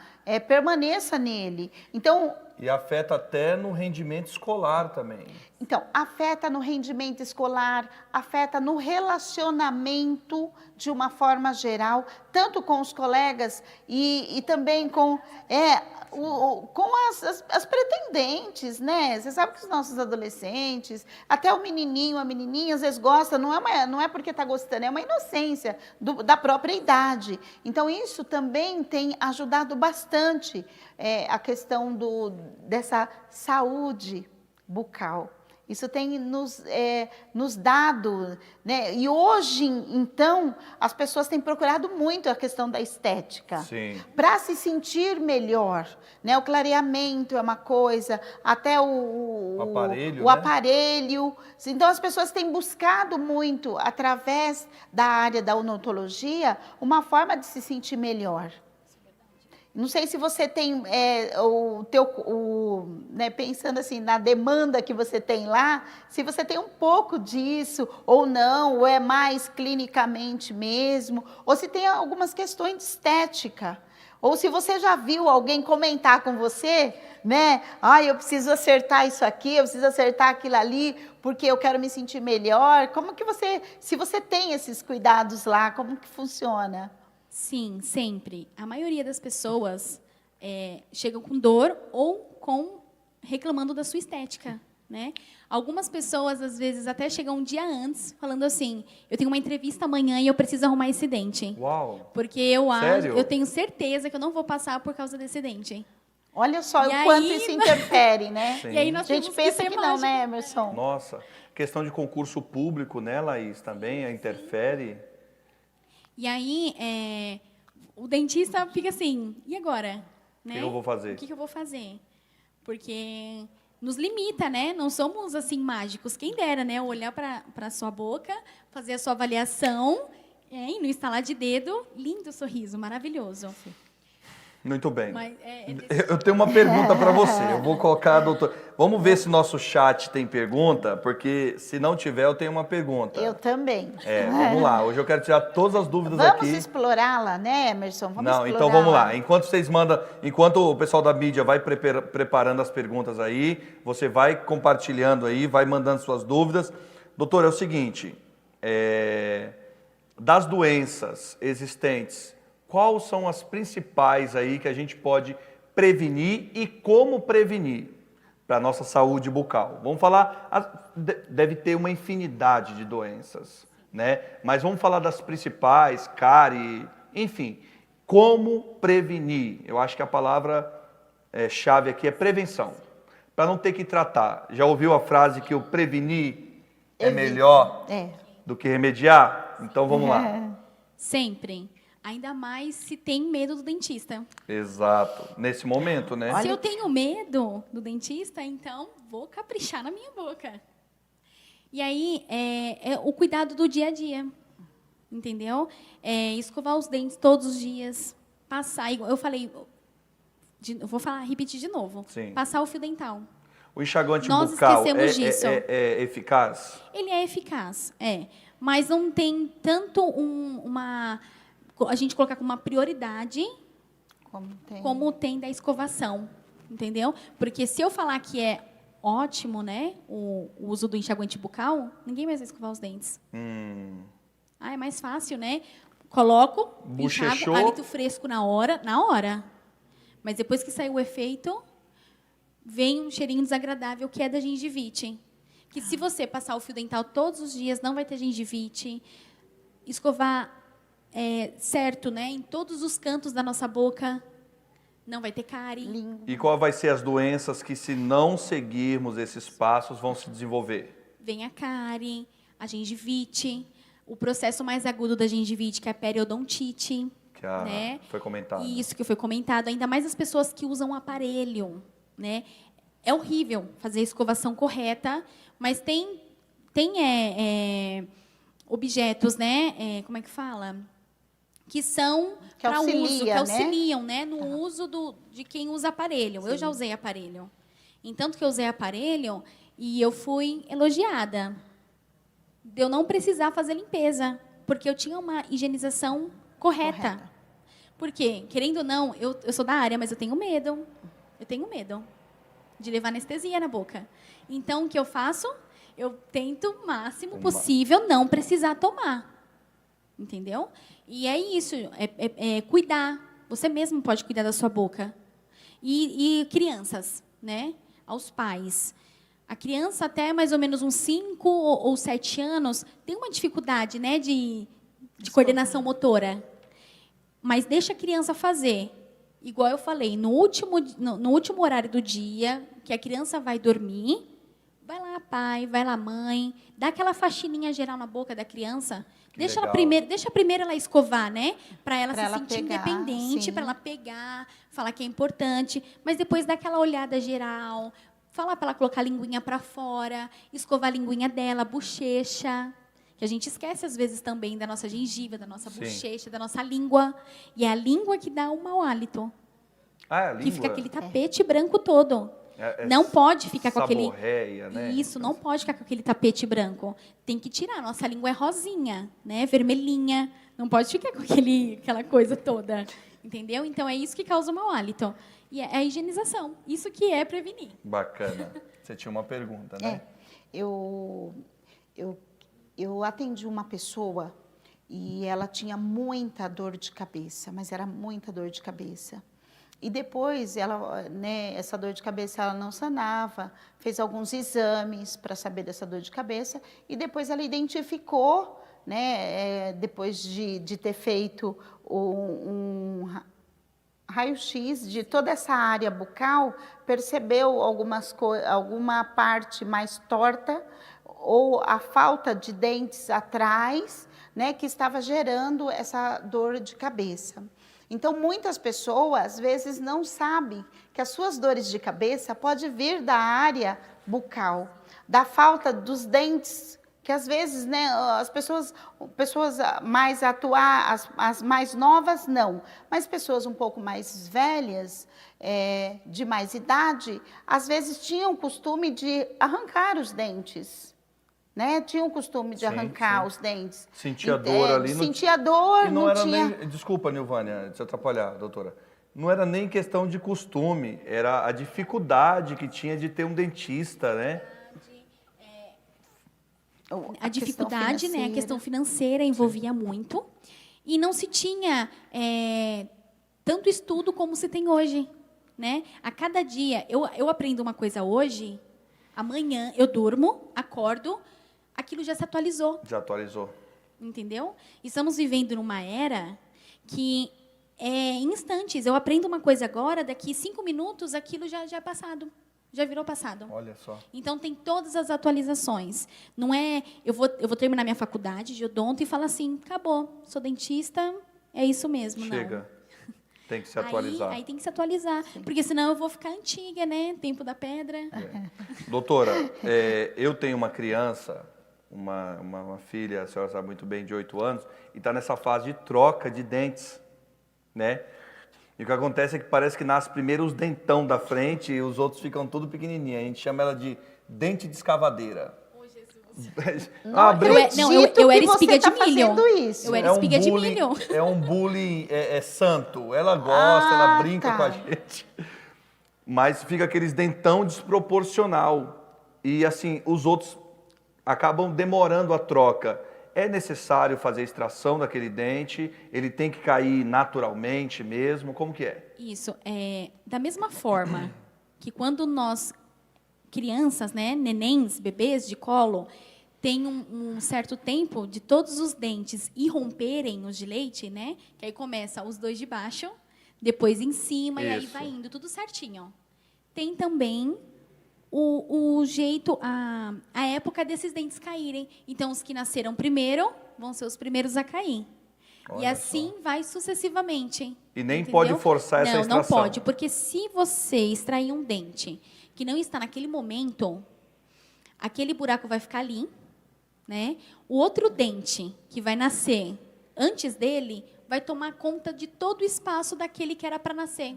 permaneça nele. Então, e afeta até no rendimento escolar também. Então, afeta no rendimento escolar, afeta no relacionamento de uma forma geral, tanto com os colegas e também com as pretendentes, né? Você sabe que os nossos adolescentes, até o menininho, a menininha, às vezes gosta, não é porque está gostando, é uma inocência da própria idade. Então, isso também tem ajudado bastante a questão dessa saúde bucal. Isso tem nos dado, né? E hoje, então, as pessoas têm procurado muito a questão da estética. Para se sentir melhor, né? O clareamento é uma coisa, até o aparelho. Então, as pessoas têm buscado muito, através da área da odontologia, uma forma de se sentir melhor. Não sei se você tem né, pensando assim na demanda que você tem lá, se você tem um pouco disso ou não, ou é mais clinicamente mesmo, ou se tem algumas questões de estética, ou se você já viu alguém comentar com você, né? Eu preciso acertar isso aqui, eu preciso acertar aquilo ali, porque eu quero me sentir melhor. Como que se você tem esses cuidados lá, como que funciona? Sim, sempre. A maioria das pessoas chegam com dor ou reclamando da sua estética, né? Algumas pessoas, às vezes, até chegam um dia antes, falando assim, eu tenho uma entrevista amanhã e eu preciso arrumar esse dente. Uau! Porque eu tenho certeza que eu não vou passar por causa desse dente. Olha só o quanto isso interfere, né? E aí nós a gente pensa que não, né, Emerson? Nossa, questão de concurso público, né, Laís, também interfere. E aí, o dentista fica assim, e agora? Né? O que eu vou fazer? O que eu vou fazer? Porque nos limita, né? Não somos, assim, mágicos. Quem dera, né? Olhar para a sua boca, fazer a sua avaliação, e no estalar de dedo, lindo sorriso, maravilhoso. Muito bem. Mas, eu tenho uma pergunta para você. Eu vou colocar, doutor. Vamos ver se nosso chat tem pergunta, porque se não tiver, eu tenho uma pergunta. Eu também. Vamos lá. Hoje eu quero tirar todas as dúvidas aqui. Vamos explorá-la, né, Emerson? Então vamos lá. Enquanto vocês mandam, enquanto o pessoal da mídia vai preparando as perguntas aí, você vai compartilhando aí, vai mandando suas dúvidas. Doutor, é o seguinte, das doenças existentes, quais são as principais aí que a gente pode prevenir e como prevenir para a nossa saúde bucal? Vamos falar, deve ter uma infinidade de doenças, né? Mas vamos falar das principais, cárie, enfim, como prevenir? Eu acho que a palavra chave aqui é prevenção, para não ter que tratar. Já ouviu a frase que o prevenir é melhor do que remediar? Então vamos lá. Sempre. Ainda mais se tem medo do dentista. Exato. Nesse momento, né? Se eu tenho medo do dentista, então vou caprichar na minha boca. E aí, o cuidado do dia a dia. Entendeu? Escovar os dentes todos os dias. Passar, eu falei, eu vou repetir de novo. Sim. Passar o fio dental. O enxaguante Nós bucal esquecemos disso. É eficaz? Ele é eficaz, mas não tem tanto a gente colocar como uma prioridade como tem da escovação, entendeu? Porque se eu falar que é ótimo, né, o uso do enxaguante bucal, ninguém mais vai escovar os dentes. É mais fácil, né? Coloco, enxago, hálito fresco na hora. Mas depois que sai o efeito, vem um cheirinho desagradável que é da gengivite. Que se você passar o fio dental todos os dias, não vai ter gengivite. Escovar certo, né, em todos os cantos da nossa boca, Não vai ter cárie. língua. E qual vai ser as doenças que, se não seguirmos esses passos, vão se desenvolver? Vem a cárie, a gengivite, o processo mais agudo da gengivite, que é a periodontite. Que né? foi comentado. Isso que foi comentado, ainda mais as pessoas que usam aparelho, né? É horrível fazer a escovação correta, mas tem objetos, né? Como é que fala? Que são Que para uso, auxilia, que né? auxiliam, né? No uso de quem usa aparelho. Eu já usei aparelho. Entanto que eu usei aparelho e eu fui elogiada. De eu não precisar fazer limpeza, porque eu tinha uma higienização correta. Porque, querendo ou não, eu sou da área, mas eu tenho medo. Eu tenho medo de levar anestesia na boca. Então, o que eu faço? Eu tento o máximo possível não precisar tomar. Entendeu? E é isso, é cuidar. Você mesmo pode cuidar da sua boca. E crianças, né? Aos pais. A criança, até mais ou menos uns 5 ou 7 anos, tem uma dificuldade, né, de coordenação motora. Mas deixa a criança fazer. Igual eu falei, no último horário do dia, que a criança vai dormir, vai lá, pai, vai lá, mãe, dá aquela faxininha geral na boca da criança. Deixa primeiro ela escovar, né? Para ela se sentir independente, para ela pegar, falar que é importante. Mas depois dá aquela olhada geral, falar para ela colocar a linguinha para fora, escovar a linguinha dela, bochecha. Que a gente esquece, às vezes, também da nossa gengiva, da nossa bochecha, da nossa língua. E é a língua que dá o mau hálito. Ah, a língua? Que fica aquele tapete branco todo. Não pode ficar com aquele... né? Isso, não pode ficar com aquele tapete branco. Tem que tirar. Nossa língua é rosinha, né? Vermelhinha. Não pode ficar com aquela coisa toda. Entendeu? Então, é isso que causa o mau hálito. E é a higienização. Isso que é prevenir. Bacana. Você tinha uma pergunta, né? Eu atendi uma pessoa e ela tinha muita dor de cabeça, mas era muita dor de cabeça. E depois, essa dor de cabeça ela não sanava, fez alguns exames para saber dessa dor de cabeça, e depois ela identificou, né, depois de ter feito um raio-x de toda essa área bucal, percebeu alguma parte mais torta, ou a falta de dentes atrás, né, que estava gerando essa dor de cabeça. Então, muitas pessoas, às vezes, não sabem que as suas dores de cabeça podem vir da área bucal, da falta dos dentes, que às vezes, né, as pessoas mais as mais novas, não, mas pessoas um pouco mais velhas, de mais idade, às vezes tinham o costume de arrancar os dentes. Né? Tinha o costume de arrancar os dentes. Sentia dor ali. Sentia dor, e não era tinha... nem... Desculpa, Nilvânia, de se atrapalhar, doutora. Não era nem questão de costume, era a dificuldade que tinha de ter um dentista, né? A dificuldade, né? A questão financeira envolvia muito. E não se tinha tanto estudo como se tem hoje, né? A cada dia, eu aprendo uma coisa hoje, amanhã eu durmo, acordo, aquilo já se atualizou. Já atualizou. Entendeu? Estamos vivendo numa era que em instantes. Eu aprendo uma coisa agora, daqui 5 minutos, aquilo já é passado. Já virou passado. Olha só. Então, tem todas as atualizações. Não é... Eu vou terminar minha faculdade de odonto e falar assim, acabou, sou dentista, é isso mesmo. Chega. Não. Tem que se atualizar. Aí tem que se atualizar, porque senão eu vou ficar antiga, né? Tempo da pedra. Doutora, eu tenho uma criança, uma filha, a senhora sabe muito bem, de 8 anos, e está nessa fase de troca de dentes, né? E o que acontece é que parece que nasce primeiro os dentão da frente e os outros ficam tudo pequenininhos. A gente chama ela de dente de escavadeira. Eu era espiga de milho. Eu era espiga de milho. É um bullying santo. Ela gosta, ela brinca com a gente. Mas fica aqueles dentão desproporcional. E assim, os outros acabam demorando a troca. É necessário fazer a extração daquele dente? Ele tem que cair naturalmente mesmo? Como que é? Isso. Da mesma forma que quando nós, crianças, né, nenéns, bebês de colo, tem um certo tempo de todos os dentes irromperem os de leite, né? Que aí começa os 2 de baixo, depois em cima, e aí Isso. vai indo tudo certinho. Tem também o jeito, a época desses dentes caírem. Então, os que nasceram primeiro vão ser os primeiros a cair. E Olha assim vai sucessivamente. E nem entendeu? pode forçar essa Não, extração. não pode, porque se você extrair um dente que não está naquele momento, aquele buraco vai ficar ali, né? O outro dente que vai nascer antes dele vai tomar conta de todo o espaço daquele que era para nascer.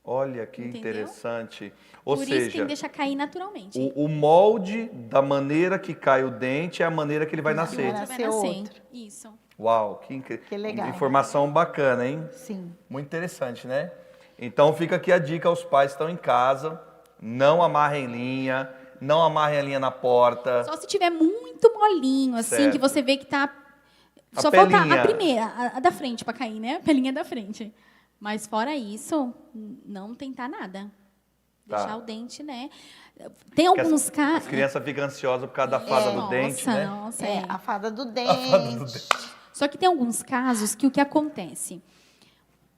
Olha que Entendeu? interessante. Ou Por isso tem seja, que deixar cair naturalmente. o molde da maneira que cai o dente é a maneira que ele vai Que nascer. vai Vai nascer nascer. outro. Isso. Uau, que incrível. Que legal. Informação bacana, hein? Sim. Muito interessante, né? Então fica aqui a dica aos pais que estão em casa, não amarrem linha, não amarrem a linha na porta. Só se tiver muito molinho, assim, Certo. que você vê que tá. A Só falta pelinha. a primeira, a da frente para cair, né? A pelinha da frente. Mas fora isso, não tentar nada. Tá. Deixar o dente, né? Tem Porque alguns as casos. crianças ficam ansiosas por causa da fada do dente, né? Nossa, É, é. a fada do A fada do dente. dente. Só que tem alguns casos que o que acontece?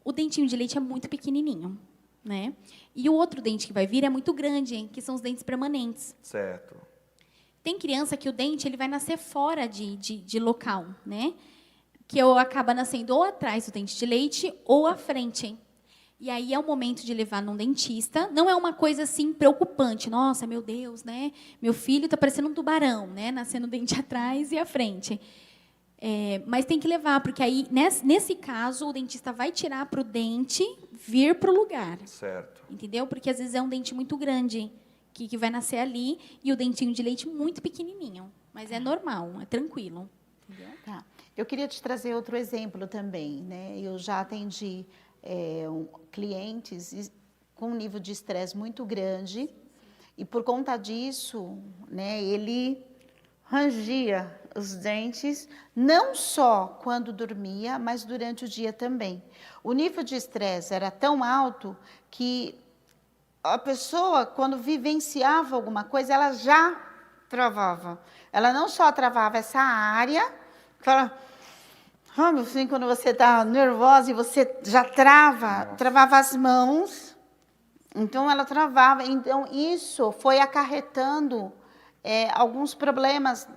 O dentinho de leite é muito pequenininho, né? E o outro dente que vai vir é muito grande, que são os dentes permanentes. Certo. Tem criança que o dente ele vai nascer fora de local, né? Que acaba nascendo ou atrás do dente de leite ou à frente. E aí é o momento de levar num dentista. Não é uma coisa assim preocupante. Nossa, meu Deus, né? Meu filho está parecendo um tubarão, né? Nascendo o dente atrás e à frente. Mas tem que levar, porque aí, nesse caso, o dentista vai tirar para o dente vir para o lugar. Certo. Entendeu? Porque às vezes é um dente muito grande que vai nascer ali e o dentinho de leite muito pequenininho. Mas é normal, é tranquilo. Entendeu? Tá. Eu queria te trazer outro exemplo também, né? Eu já atendi clientes com um nível de estresse muito grande e por conta disso, né? Ele rangia os dentes, não só quando dormia, mas durante o dia também. O nível de estresse era tão alto que a pessoa, quando vivenciava alguma coisa, ela já travava. Ela não só travava essa área, assim, quando você está nervosa e você já travava as mãos. Então, ela travava. Então, isso foi acarretando alguns problemas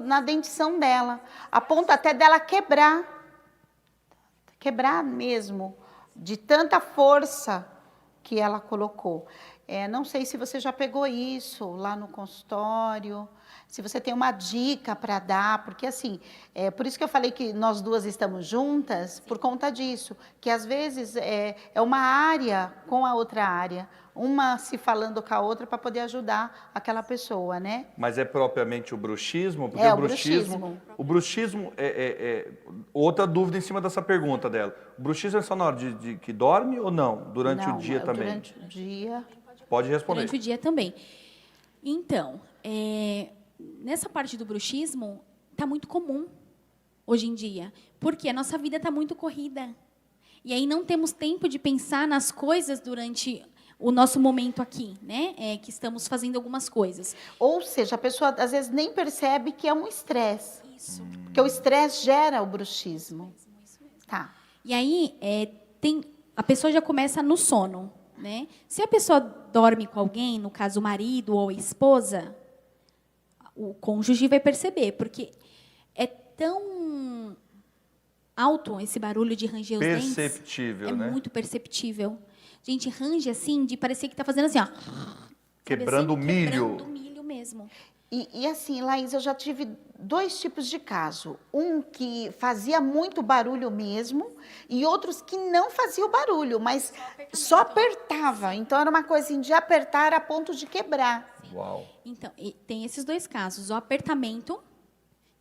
na dentição dela, a ponto até dela quebrar mesmo, de tanta força que ela colocou. Não sei se você já pegou isso lá no consultório, se você tem uma dica para dar, porque assim, por isso que eu falei que nós duas estamos juntas, por conta disso, que às vezes é uma área com a outra área, uma se falando com a outra para poder ajudar aquela pessoa, né? Mas é propriamente o bruxismo? Porque O bruxismo. O bruxismo outra dúvida em cima dessa pergunta dela. O bruxismo é só na hora de que dorme ou não? Durante o dia também? Durante o dia. Pode responder. Durante o dia também. Então, nessa parte do bruxismo, está muito comum hoje em dia, porque a nossa vida está muito corrida. E aí não temos tempo de pensar nas coisas durante o nosso momento aqui, né? Que estamos fazendo algumas coisas. Ou seja, a pessoa às vezes nem percebe que é um estresse. Isso. Porque o estresse gera o bruxismo. Isso mesmo. Tá. E aí a pessoa já começa no sono, né? Se a pessoa dorme com alguém, no caso o marido ou a esposa, o cônjuge vai perceber, porque é tão alto esse barulho de ranger os dentes. Perceptível, né? É muito perceptível. Gente, range assim, de parecer que está fazendo assim, ó. Quebrando Sabe, assim, milho. Quebrando milho mesmo. E assim, Laís, eu já tive 2 tipos de caso. Um que fazia muito barulho mesmo e outros que não faziam barulho, mas só apertava. Então, era uma coisa assim, de apertar a ponto de quebrar. Uau. Então, tem esses 2 casos. O apertamento,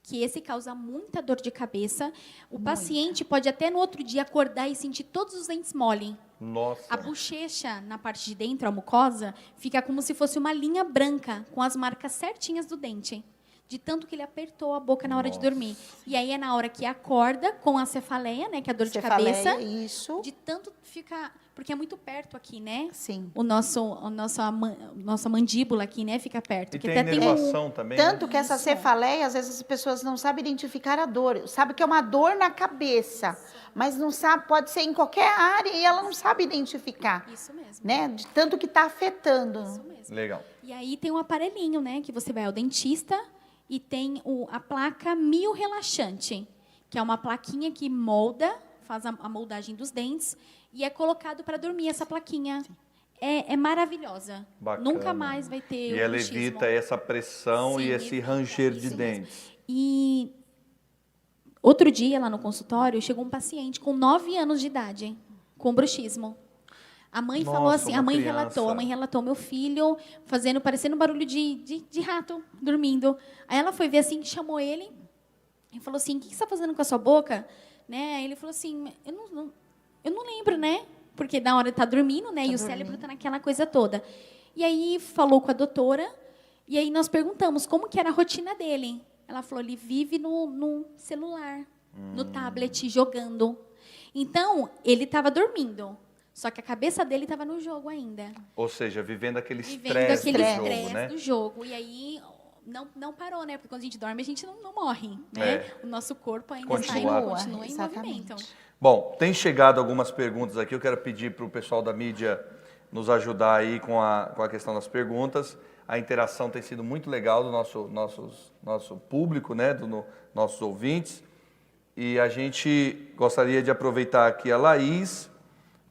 que esse causa muita dor de cabeça. O paciente pode até no outro dia acordar e sentir todos os dentes mole. Nossa. A bochecha, na parte de dentro, a mucosa, fica como se fosse uma linha branca, com as marcas certinhas do dente. de tanto que ele apertou a boca na hora de dormir. E aí é na hora que acorda com a cefaleia, né, que é a dor de cabeça, isso. de tanto ficar, porque é muito perto aqui, né? Sim. A nossa mandíbula aqui, né, fica perto. E Que tem até inervação também. né? Tanto que essa cefaleia, às vezes as pessoas não sabem identificar a dor. Sabe que é uma dor na cabeça, mas não sabe, pode ser em qualquer área e ela não sabe identificar. Isso mesmo. Né? De tanto que está afetando. Isso mesmo. Legal. E aí tem um aparelhinho, né, que você vai ao dentista e tem a placa miorrelaxante, que é uma plaquinha que molda, faz a moldagem dos dentes e é colocado para dormir essa plaquinha. É maravilhosa. Bacana. Nunca mais vai ter E o ela bruxismo. evita essa pressão Sim, e esse evita. ranger de Isso mesmo. dentes. E outro dia, lá no consultório, chegou um paciente com 9 anos de idade, com bruxismo. A mãe falou Nossa, assim, uma a mãe criança. relatou meu filho parecendo um barulho de rato, dormindo. Aí ela foi ver assim, chamou ele e falou assim, o que você está fazendo com a sua boca? Né? Aí ele falou assim, eu não lembro, né? Porque na hora está dormindo, né? E o cérebro está naquela coisa toda. E aí falou com a doutora, e aí nós perguntamos como que era a rotina dele. Ela falou, ele vive no celular, no tablet, jogando. Então, ele estava dormindo. Só que a cabeça dele estava no jogo ainda. Ou seja, vivendo aquele Vivendo estresse aquele do estresse jogo, né? do jogo. E aí não parou, né? Porque quando a gente dorme, a gente não morre, né? É. O nosso corpo ainda Continua. continua em Exatamente. movimento. Bom, tem chegado algumas perguntas aqui. Eu quero pedir para o pessoal da mídia nos ajudar aí com a questão das perguntas. A interação tem sido muito legal do nosso público, né? Nossos ouvintes. E a gente gostaria de aproveitar aqui a Laís,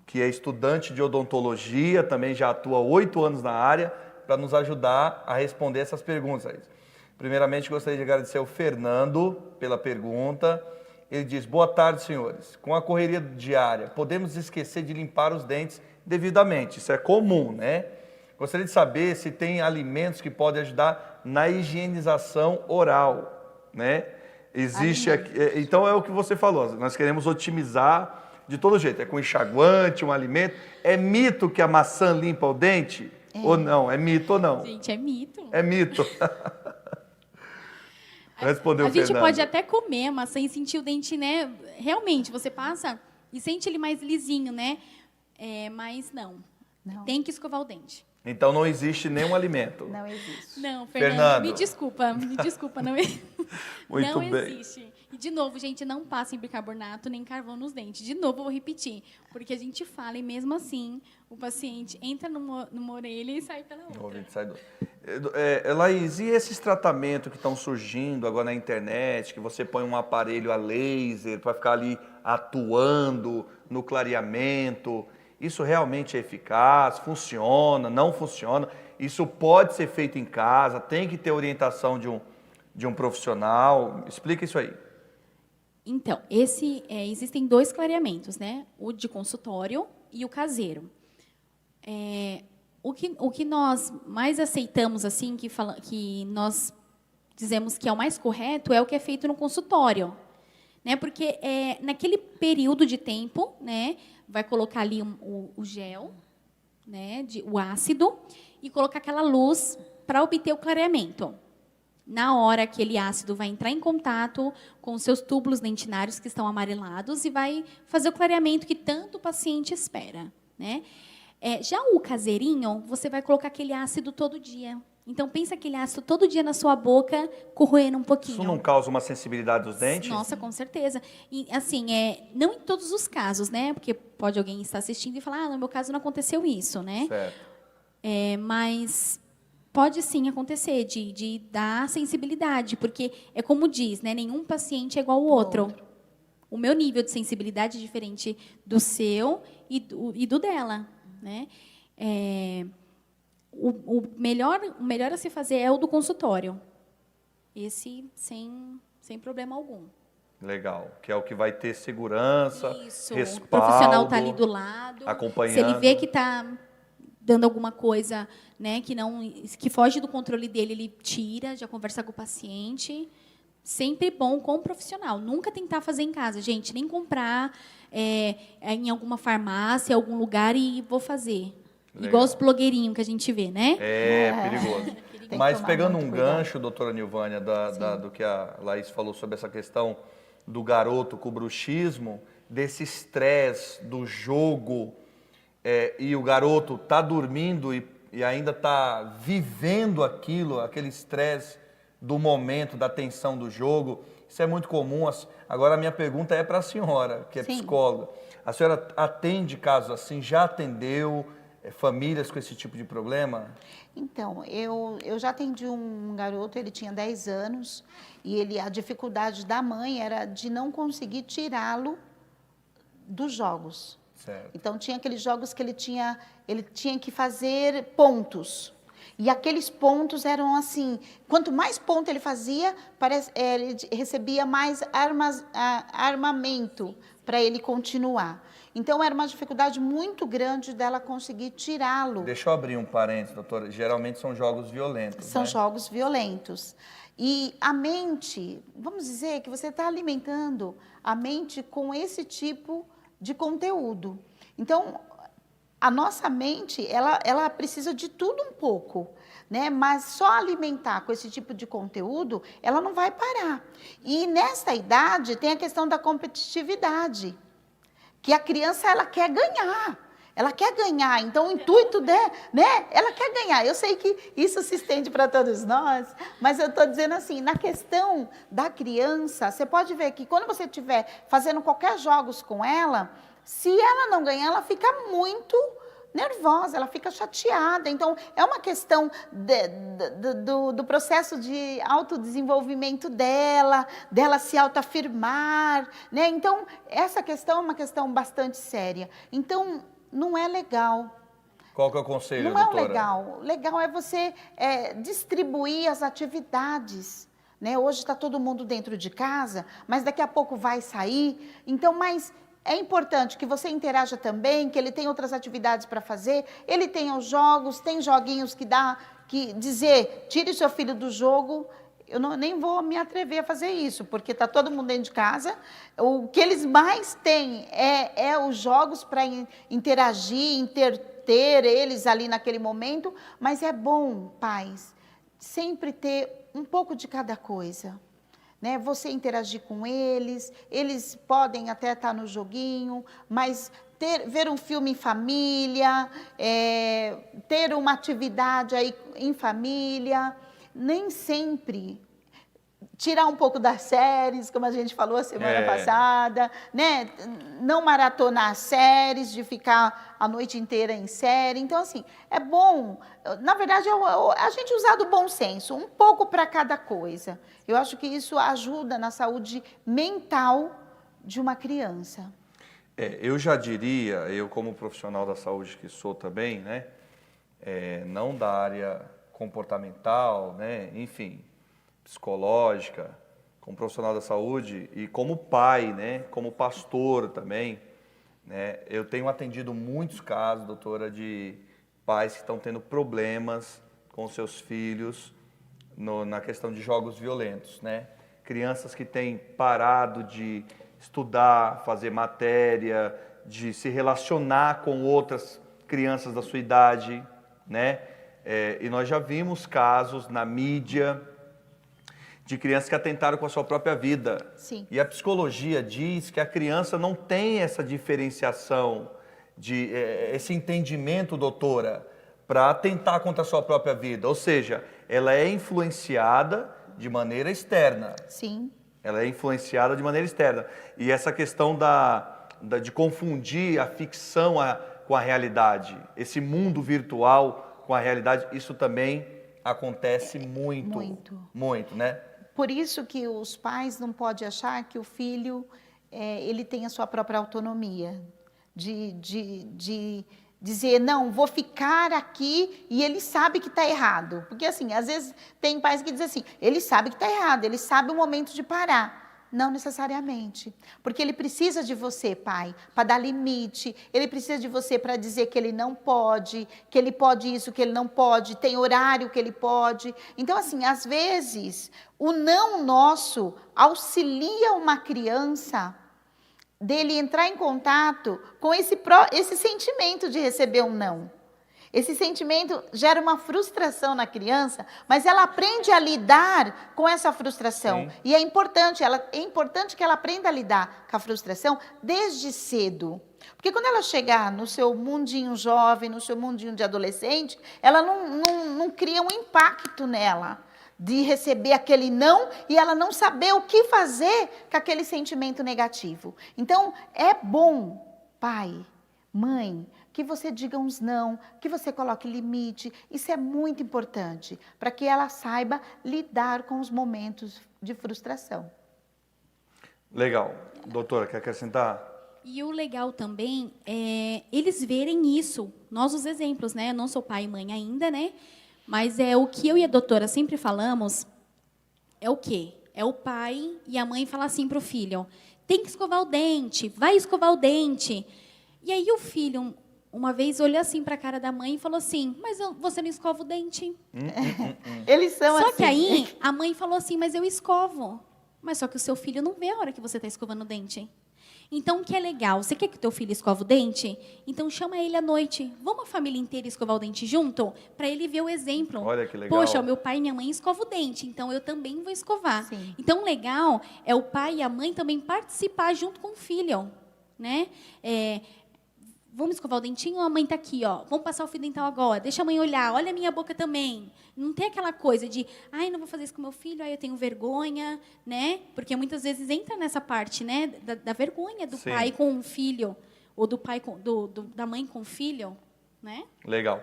que é estudante de odontologia, também já atua 8 anos na área, para nos ajudar a responder essas perguntas. Laís. Primeiramente, gostaria de agradecer ao Fernando pela pergunta. Ele diz, boa tarde, senhores. Com a correria diária, podemos esquecer de limpar os dentes devidamente. Isso é comum, né? Gostaria de saber se tem alimentos que podem ajudar na higienização oral, né? Existe aqui, então é o que você falou, nós queremos otimizar de todo jeito, é com enxaguante, um alimento. É mito que a maçã limpa o dente? Ou não? É mito ou não? Gente, é mito. É mito. Respondeu A o gente Fernando. pode até comer a maçã e sentir o dente, né? Realmente, você passa e sente ele mais lisinho, né? Mas não. Tem que escovar o dente. Então não existe nenhum alimento. Não existe. Não, Fernando, Fernando. me desculpa, não, Muito não bem. existe. E, de novo, gente, não passem bicarbonato nem carvão nos dentes. De novo, eu vou repetir, porque a gente fala e, mesmo assim, o paciente entra numa orelha e sai pela outra. Ouvido, sai do... Laís, e esses tratamentos que estão surgindo agora na internet, que você põe um aparelho a laser para ficar ali atuando no clareamento, isso realmente é eficaz? Funciona? Não funciona? Isso pode ser feito em casa? Tem que ter orientação de um profissional? Explica isso aí. Então, existem 2 clareamentos, né? O de consultório e o caseiro. O que nós mais aceitamos, assim, que nós dizemos que é o mais correto, é o que é feito no consultório. Né? Porque naquele período de tempo, né, vai colocar ali o gel, né, o ácido, e colocar aquela luz para obter o clareamento. Na hora, aquele ácido vai entrar em contato com os seus túbulos dentinários que estão amarelados e vai fazer o clareamento que tanto o paciente espera. Né? Já o caseirinho, você vai colocar aquele ácido todo dia. Então, pensa aquele ácido todo dia na sua boca, corroendo um pouquinho. Isso não causa uma sensibilidade dos dentes? Nossa, com certeza. E, assim, não em todos os casos, né? Porque pode alguém estar assistindo e falar, no meu caso não aconteceu isso, né? Certo. Mas pode sim acontecer de dar sensibilidade, porque é como diz, né? Nenhum paciente é igual ao outro. O meu nível de sensibilidade é diferente do seu e do dela, né? O melhor a se fazer é o do consultório. Esse sem problema algum. Legal, que é o que vai ter segurança, Isso, respaldo, o profissional está ali do lado. acompanhando. Se ele vê que está dando alguma coisa, né, que foge do controle dele, ele tira, já conversa com o paciente. Sempre bom com o profissional. Nunca tentar fazer em casa, gente. Nem comprar em alguma farmácia, algum lugar e vou fazer. Legal. Igual os blogueirinhos que a gente vê, né? É perigoso. Tem Mas que tomar pegando muito um cuidado. gancho, doutora Nilvânia, do que a Laís falou sobre essa questão do garoto com o bruxismo, desse estresse do jogo, e o garoto tá dormindo e ainda tá vivendo aquilo, aquele estresse do momento, da tensão do jogo. Isso é muito comum. Agora a minha pergunta é para a senhora, que é Sim. psicóloga. A senhora atende casos assim? Já atendeu famílias com esse tipo de problema? Então, eu já atendi um garoto, ele tinha 10 anos, e a dificuldade da mãe era de não conseguir tirá-lo dos jogos. Certo. Então, tinha aqueles jogos que ele tinha que fazer pontos. E aqueles pontos eram assim, quanto mais ponto ele fazia, ele recebia mais armamento para ele continuar. Então, era uma dificuldade muito grande dela conseguir tirá-lo. Deixa eu abrir um parênteses, doutora. Geralmente são jogos violentos, São né? jogos violentos. E a mente, vamos dizer que você está alimentando a mente com esse tipo de conteúdo. Então, a nossa mente, ela precisa de tudo um pouco, né? Mas só alimentar com esse tipo de conteúdo, ela não vai parar. E nessa idade tem a questão da competitividade, que a criança, ela quer ganhar. Ela quer ganhar, então o intuito né? Ela quer ganhar. Eu sei que isso se estende para todos nós, mas eu estou dizendo assim, na questão da criança, você pode ver que quando você estiver fazendo qualquer jogos com ela, se ela não ganhar, ela fica muito nervosa, ela fica chateada. Então, é uma questão do processo de autodesenvolvimento dela se autoafirmar, né? Então, essa questão é uma questão bastante séria. Então, não é legal. Qual que é o conselho, Não doutora? é o legal. Legal é você distribuir as atividades. Né? Hoje está todo mundo dentro de casa, mas daqui a pouco vai sair. Então, mas é importante que você interaja também, que ele tem outras atividades para fazer, ele tem os jogos, tem joguinhos que dizer, tire o seu filho do jogo. Eu nem vou me atrever a fazer isso, porque está todo mundo dentro de casa. O que eles mais têm é os jogos para interagir, interter eles ali naquele momento. Mas é bom, pais, sempre ter um pouco de cada coisa. Né? Você interagir com eles podem até estar no joguinho, mas ver um filme em família, ter uma atividade aí em família. Nem sempre tirar um pouco das séries, como a gente falou a semana passada, né? Não maratonar séries, de ficar a noite inteira em série. Então, assim, é bom, na verdade, a gente usar do bom senso, um pouco para cada coisa. Eu acho que isso ajuda na saúde mental de uma criança. Eu já diria, eu como profissional da saúde que sou também, né? Não da área comportamental, né? Enfim, psicológica, como profissional da saúde e como pai, né? Como pastor também, né? Eu tenho atendido muitos casos, doutora, de pais que estão tendo problemas com seus filhos na questão de jogos violentos, né? Crianças que têm parado de estudar, fazer matéria, de se relacionar com outras crianças da sua idade, né? E nós já vimos casos na mídia de crianças que atentaram com a sua própria vida. Sim. E a psicologia diz que a criança não tem essa diferenciação, esse entendimento, doutora, para atentar contra a sua própria vida. Ou seja, ela é influenciada de maneira externa. Sim. Ela é influenciada de maneira externa. E essa questão de confundir a ficção com a realidade, esse mundo virtual com a realidade, isso também acontece muito. Muito, né? Por isso que os pais não podem achar que o filho ele tem a sua própria autonomia. De dizer, não, vou ficar aqui e ele sabe que está errado. Porque assim, às vezes tem pais que dizem assim, ele sabe que está errado, ele sabe o momento de parar. Não necessariamente, porque ele precisa de você, pai, para dar limite, ele precisa de você para dizer que ele não pode, que ele pode isso, que ele não pode, tem horário que ele pode. Então, assim, às vezes, o não nosso auxilia uma criança dele entrar em contato com esse sentimento de receber um não. Esse sentimento gera uma frustração na criança, mas ela aprende a lidar com essa frustração. Sim. E é importante que ela aprenda a lidar com a frustração desde cedo. Porque quando ela chegar no seu mundinho jovem, no seu mundinho de adolescente, ela não cria um impacto nela de receber aquele não e ela não saber o que fazer com aquele sentimento negativo. Então, é bom, pai, mãe, que você diga uns não, que você coloque limite. Isso é muito importante para que ela saiba lidar com os momentos de frustração. Legal. Doutora, quer acrescentar? E o legal também é eles verem isso, nós os exemplos, né? Eu não sou pai e mãe ainda, né? Mas é o que eu e a doutora sempre falamos, é o quê? É o pai e a mãe falar assim para o filho, tem que escovar o dente, vai escovar o dente. E aí o filho, uma vez, olhou assim para a cara da mãe e falou assim, mas você não escova o dente? Eles são assim. Só que aí a mãe falou assim, mas eu escovo. Mas só que o seu filho não vê a hora que você está escovando o dente. Então, o que é legal? Você quer que o teu filho escova o dente? Então, chama ele à noite. Vamos a família inteira escovar o dente junto? Para ele ver o exemplo. Olha que legal. Poxa, o meu pai e minha mãe escovam o dente, então eu também vou escovar. Sim. Então, legal é o pai e a mãe também participar junto com o filho. Né? Vamos escovar o dentinho? A mãe está aqui, ó. Vamos passar o fio dental agora. Deixa a mãe olhar. Olha a minha boca também. Não tem aquela coisa de, ai, não vou fazer isso com meu filho, ai, eu tenho vergonha, né? Porque muitas vezes entra nessa parte, né, da vergonha do Sim. pai com o filho ou do pai da mãe com o filho, né? Legal.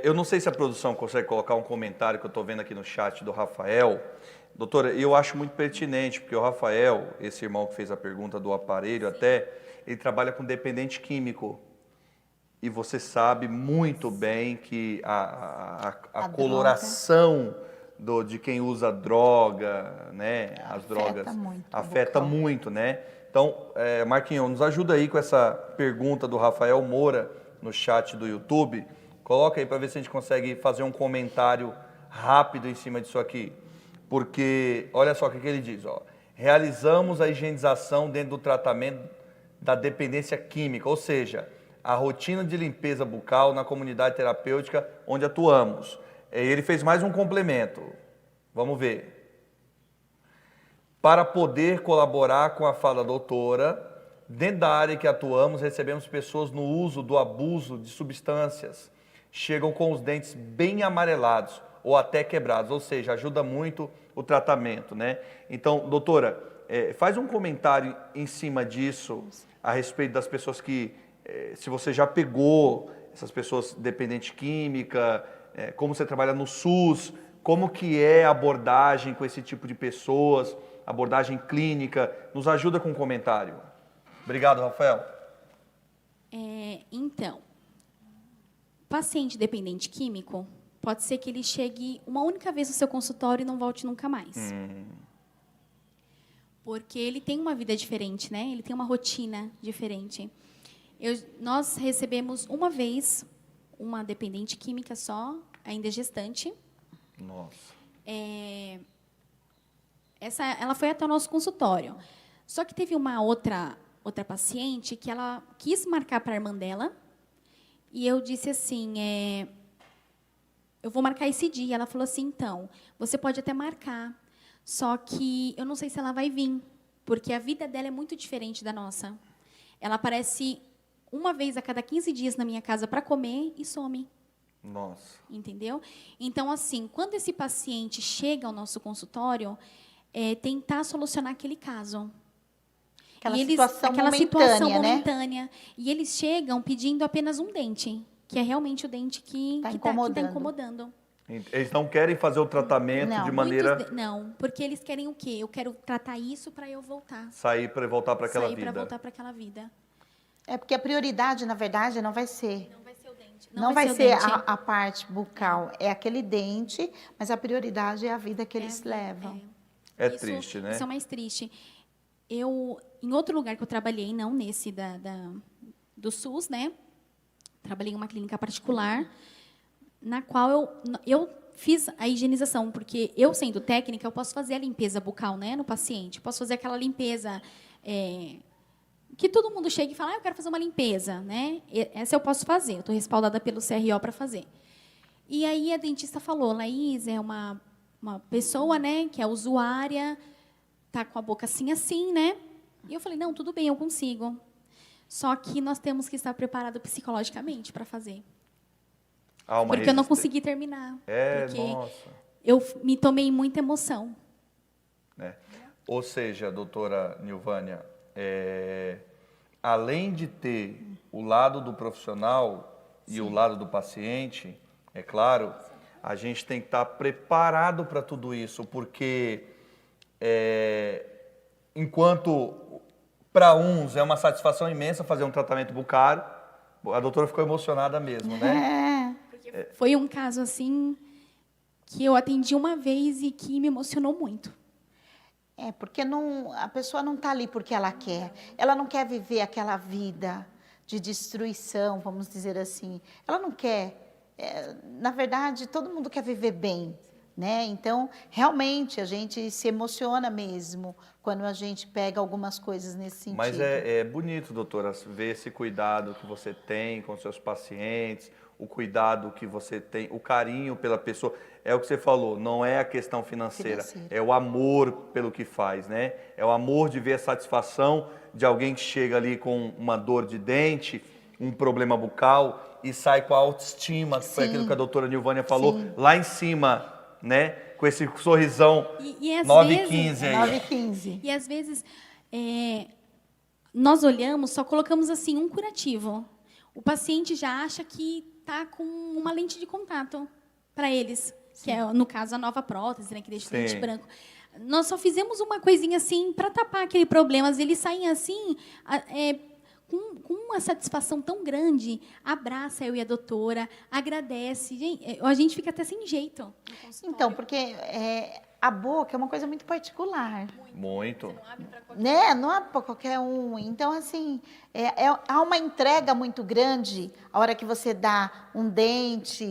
Eu não sei se a produção consegue colocar um comentário que eu estou vendo aqui no chat do Rafael. Doutora, eu acho muito pertinente, porque o Rafael, esse irmão que fez a pergunta do aparelho, até, ele trabalha com dependente químico. E você sabe muito bem que a coloração de quem usa droga, né? As drogas afeta muito, né? Então, Marquinhos, nos ajuda aí com essa pergunta do Rafael Moura no chat do YouTube. Coloca aí para ver se a gente consegue fazer um comentário rápido em cima disso aqui. Porque, olha só o que ele diz, ó. Realizamos a higienização dentro do tratamento da dependência química, ou seja, a rotina de limpeza bucal na comunidade terapêutica onde atuamos. Ele fez mais um complemento. Vamos ver. Para poder colaborar com a fala da doutora, dentro da área que atuamos, recebemos pessoas no uso do abuso de substâncias. Chegam com os dentes bem amarelados ou até quebrados, ou seja, ajuda muito o tratamento, né? Então, doutora, faz um comentário em cima disso, a respeito das pessoas que, se você já pegou essas pessoas dependentes química, como você trabalha no SUS, como que é a abordagem com esse tipo de pessoas, abordagem clínica, nos ajuda com um comentário. Obrigado, Rafael. Então, paciente dependente químico, pode ser que ele chegue uma única vez no seu consultório e não volte nunca mais. Porque ele tem uma vida diferente, né? Ele tem uma rotina diferente. Nós recebemos uma vez uma dependente química só, ainda gestante. Nossa. Ela foi até o nosso consultório. Só que teve uma outra paciente que ela quis marcar para a irmã dela. E eu disse assim, eu vou marcar esse dia. Ela falou assim, então, você pode até marcar, só que eu não sei se ela vai vir, porque a vida dela é muito diferente da nossa. Ela aparece uma vez a cada 15 dias na minha casa para comer e some. Nossa. Entendeu? Então, assim, quando esse paciente chega ao nosso consultório, tentar solucionar aquele caso. Aquela situação momentânea. E eles chegam pedindo apenas um dente, que é realmente o dente que está incomodando. Eles não querem fazer o tratamento de maneira... Não, porque eles querem o quê? Eu quero tratar isso para eu voltar. Sair para voltar para aquela vida. Sair para voltar para aquela vida. Porque a prioridade, na verdade, não vai ser... Não vai ser o dente. Não vai ser a parte bucal. É aquele dente, mas a prioridade é a vida que eles levam. Isso, triste, né? Isso é o mais triste. Em outro lugar que eu trabalhei, não nesse do SUS, né? Trabalhei em uma clínica particular, na qual eu fiz a higienização, porque eu, sendo técnica, eu posso fazer a limpeza bucal, né, no paciente. Posso fazer aquela limpeza que todo mundo chega e fala, eu quero fazer uma limpeza, né? Essa eu posso fazer, eu estou respaldada pelo CRO para fazer. E aí a dentista falou, Laís, é uma pessoa, né, que é usuária, tá com a boca assim, né? E eu falei, não, tudo bem, eu consigo. Só que nós temos que estar preparado psicologicamente para fazer. Porque eu não consegui terminar. Porque nossa. eu me tomei muita emoção. Ou seja, doutora Nilvânia, além de ter o lado do profissional e o lado do paciente, é claro, a gente tem que estar preparado para tudo isso, porque enquanto para uns é uma satisfação imensa fazer um tratamento bucal, a doutora ficou emocionada mesmo, né? Porque foi um caso assim que eu atendi uma vez e que me emocionou muito. Porque a pessoa não está ali porque ela quer. Ela não quer viver aquela vida de destruição, vamos dizer assim. Ela não quer. Na verdade, todo mundo quer viver bem, né? Então, realmente, a gente se emociona mesmo quando a gente pega algumas coisas nesse sentido. Mas é bonito, doutora, ver esse cuidado que você tem com seus pacientes, o cuidado que você tem, o carinho pela pessoa. É o que você falou, não é a questão financeira, é o amor pelo que faz, né? É o amor de ver a satisfação de alguém que chega ali com uma dor de dente, um problema bucal e sai com a autoestima, que foi aquilo que a doutora Nilvânia falou, lá em cima, né? Com esse sorrisão 9,15 aí. 9,15. E às vezes nós olhamos, só colocamos assim um curativo. O paciente já acha que está com uma lente de contato para eles, que é, no caso, a nova prótese, né, que deixa o dente branco. Nós só fizemos uma coisinha assim para tapar aquele problema. Eles saem assim, com uma satisfação tão grande, abraça eu e a doutora, agradece. A gente fica até sem jeito. Então, porque a boca é uma coisa muito particular. Muito. Não é para qualquer um. Então, assim, há uma entrega muito grande a hora que você dá um dente.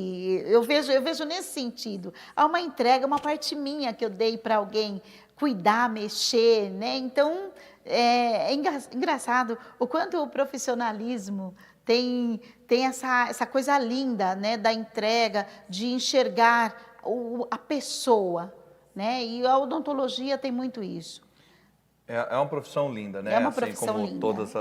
Eu vejo nesse sentido. Há uma entrega, uma parte minha que eu dei para alguém cuidar, mexer, né? Então, é engraçado o quanto o profissionalismo tem essa coisa linda, né? Da entrega, de enxergar a pessoa. Né? E a odontologia tem muito isso. É uma profissão linda, né? É uma assim profissão como linda. todas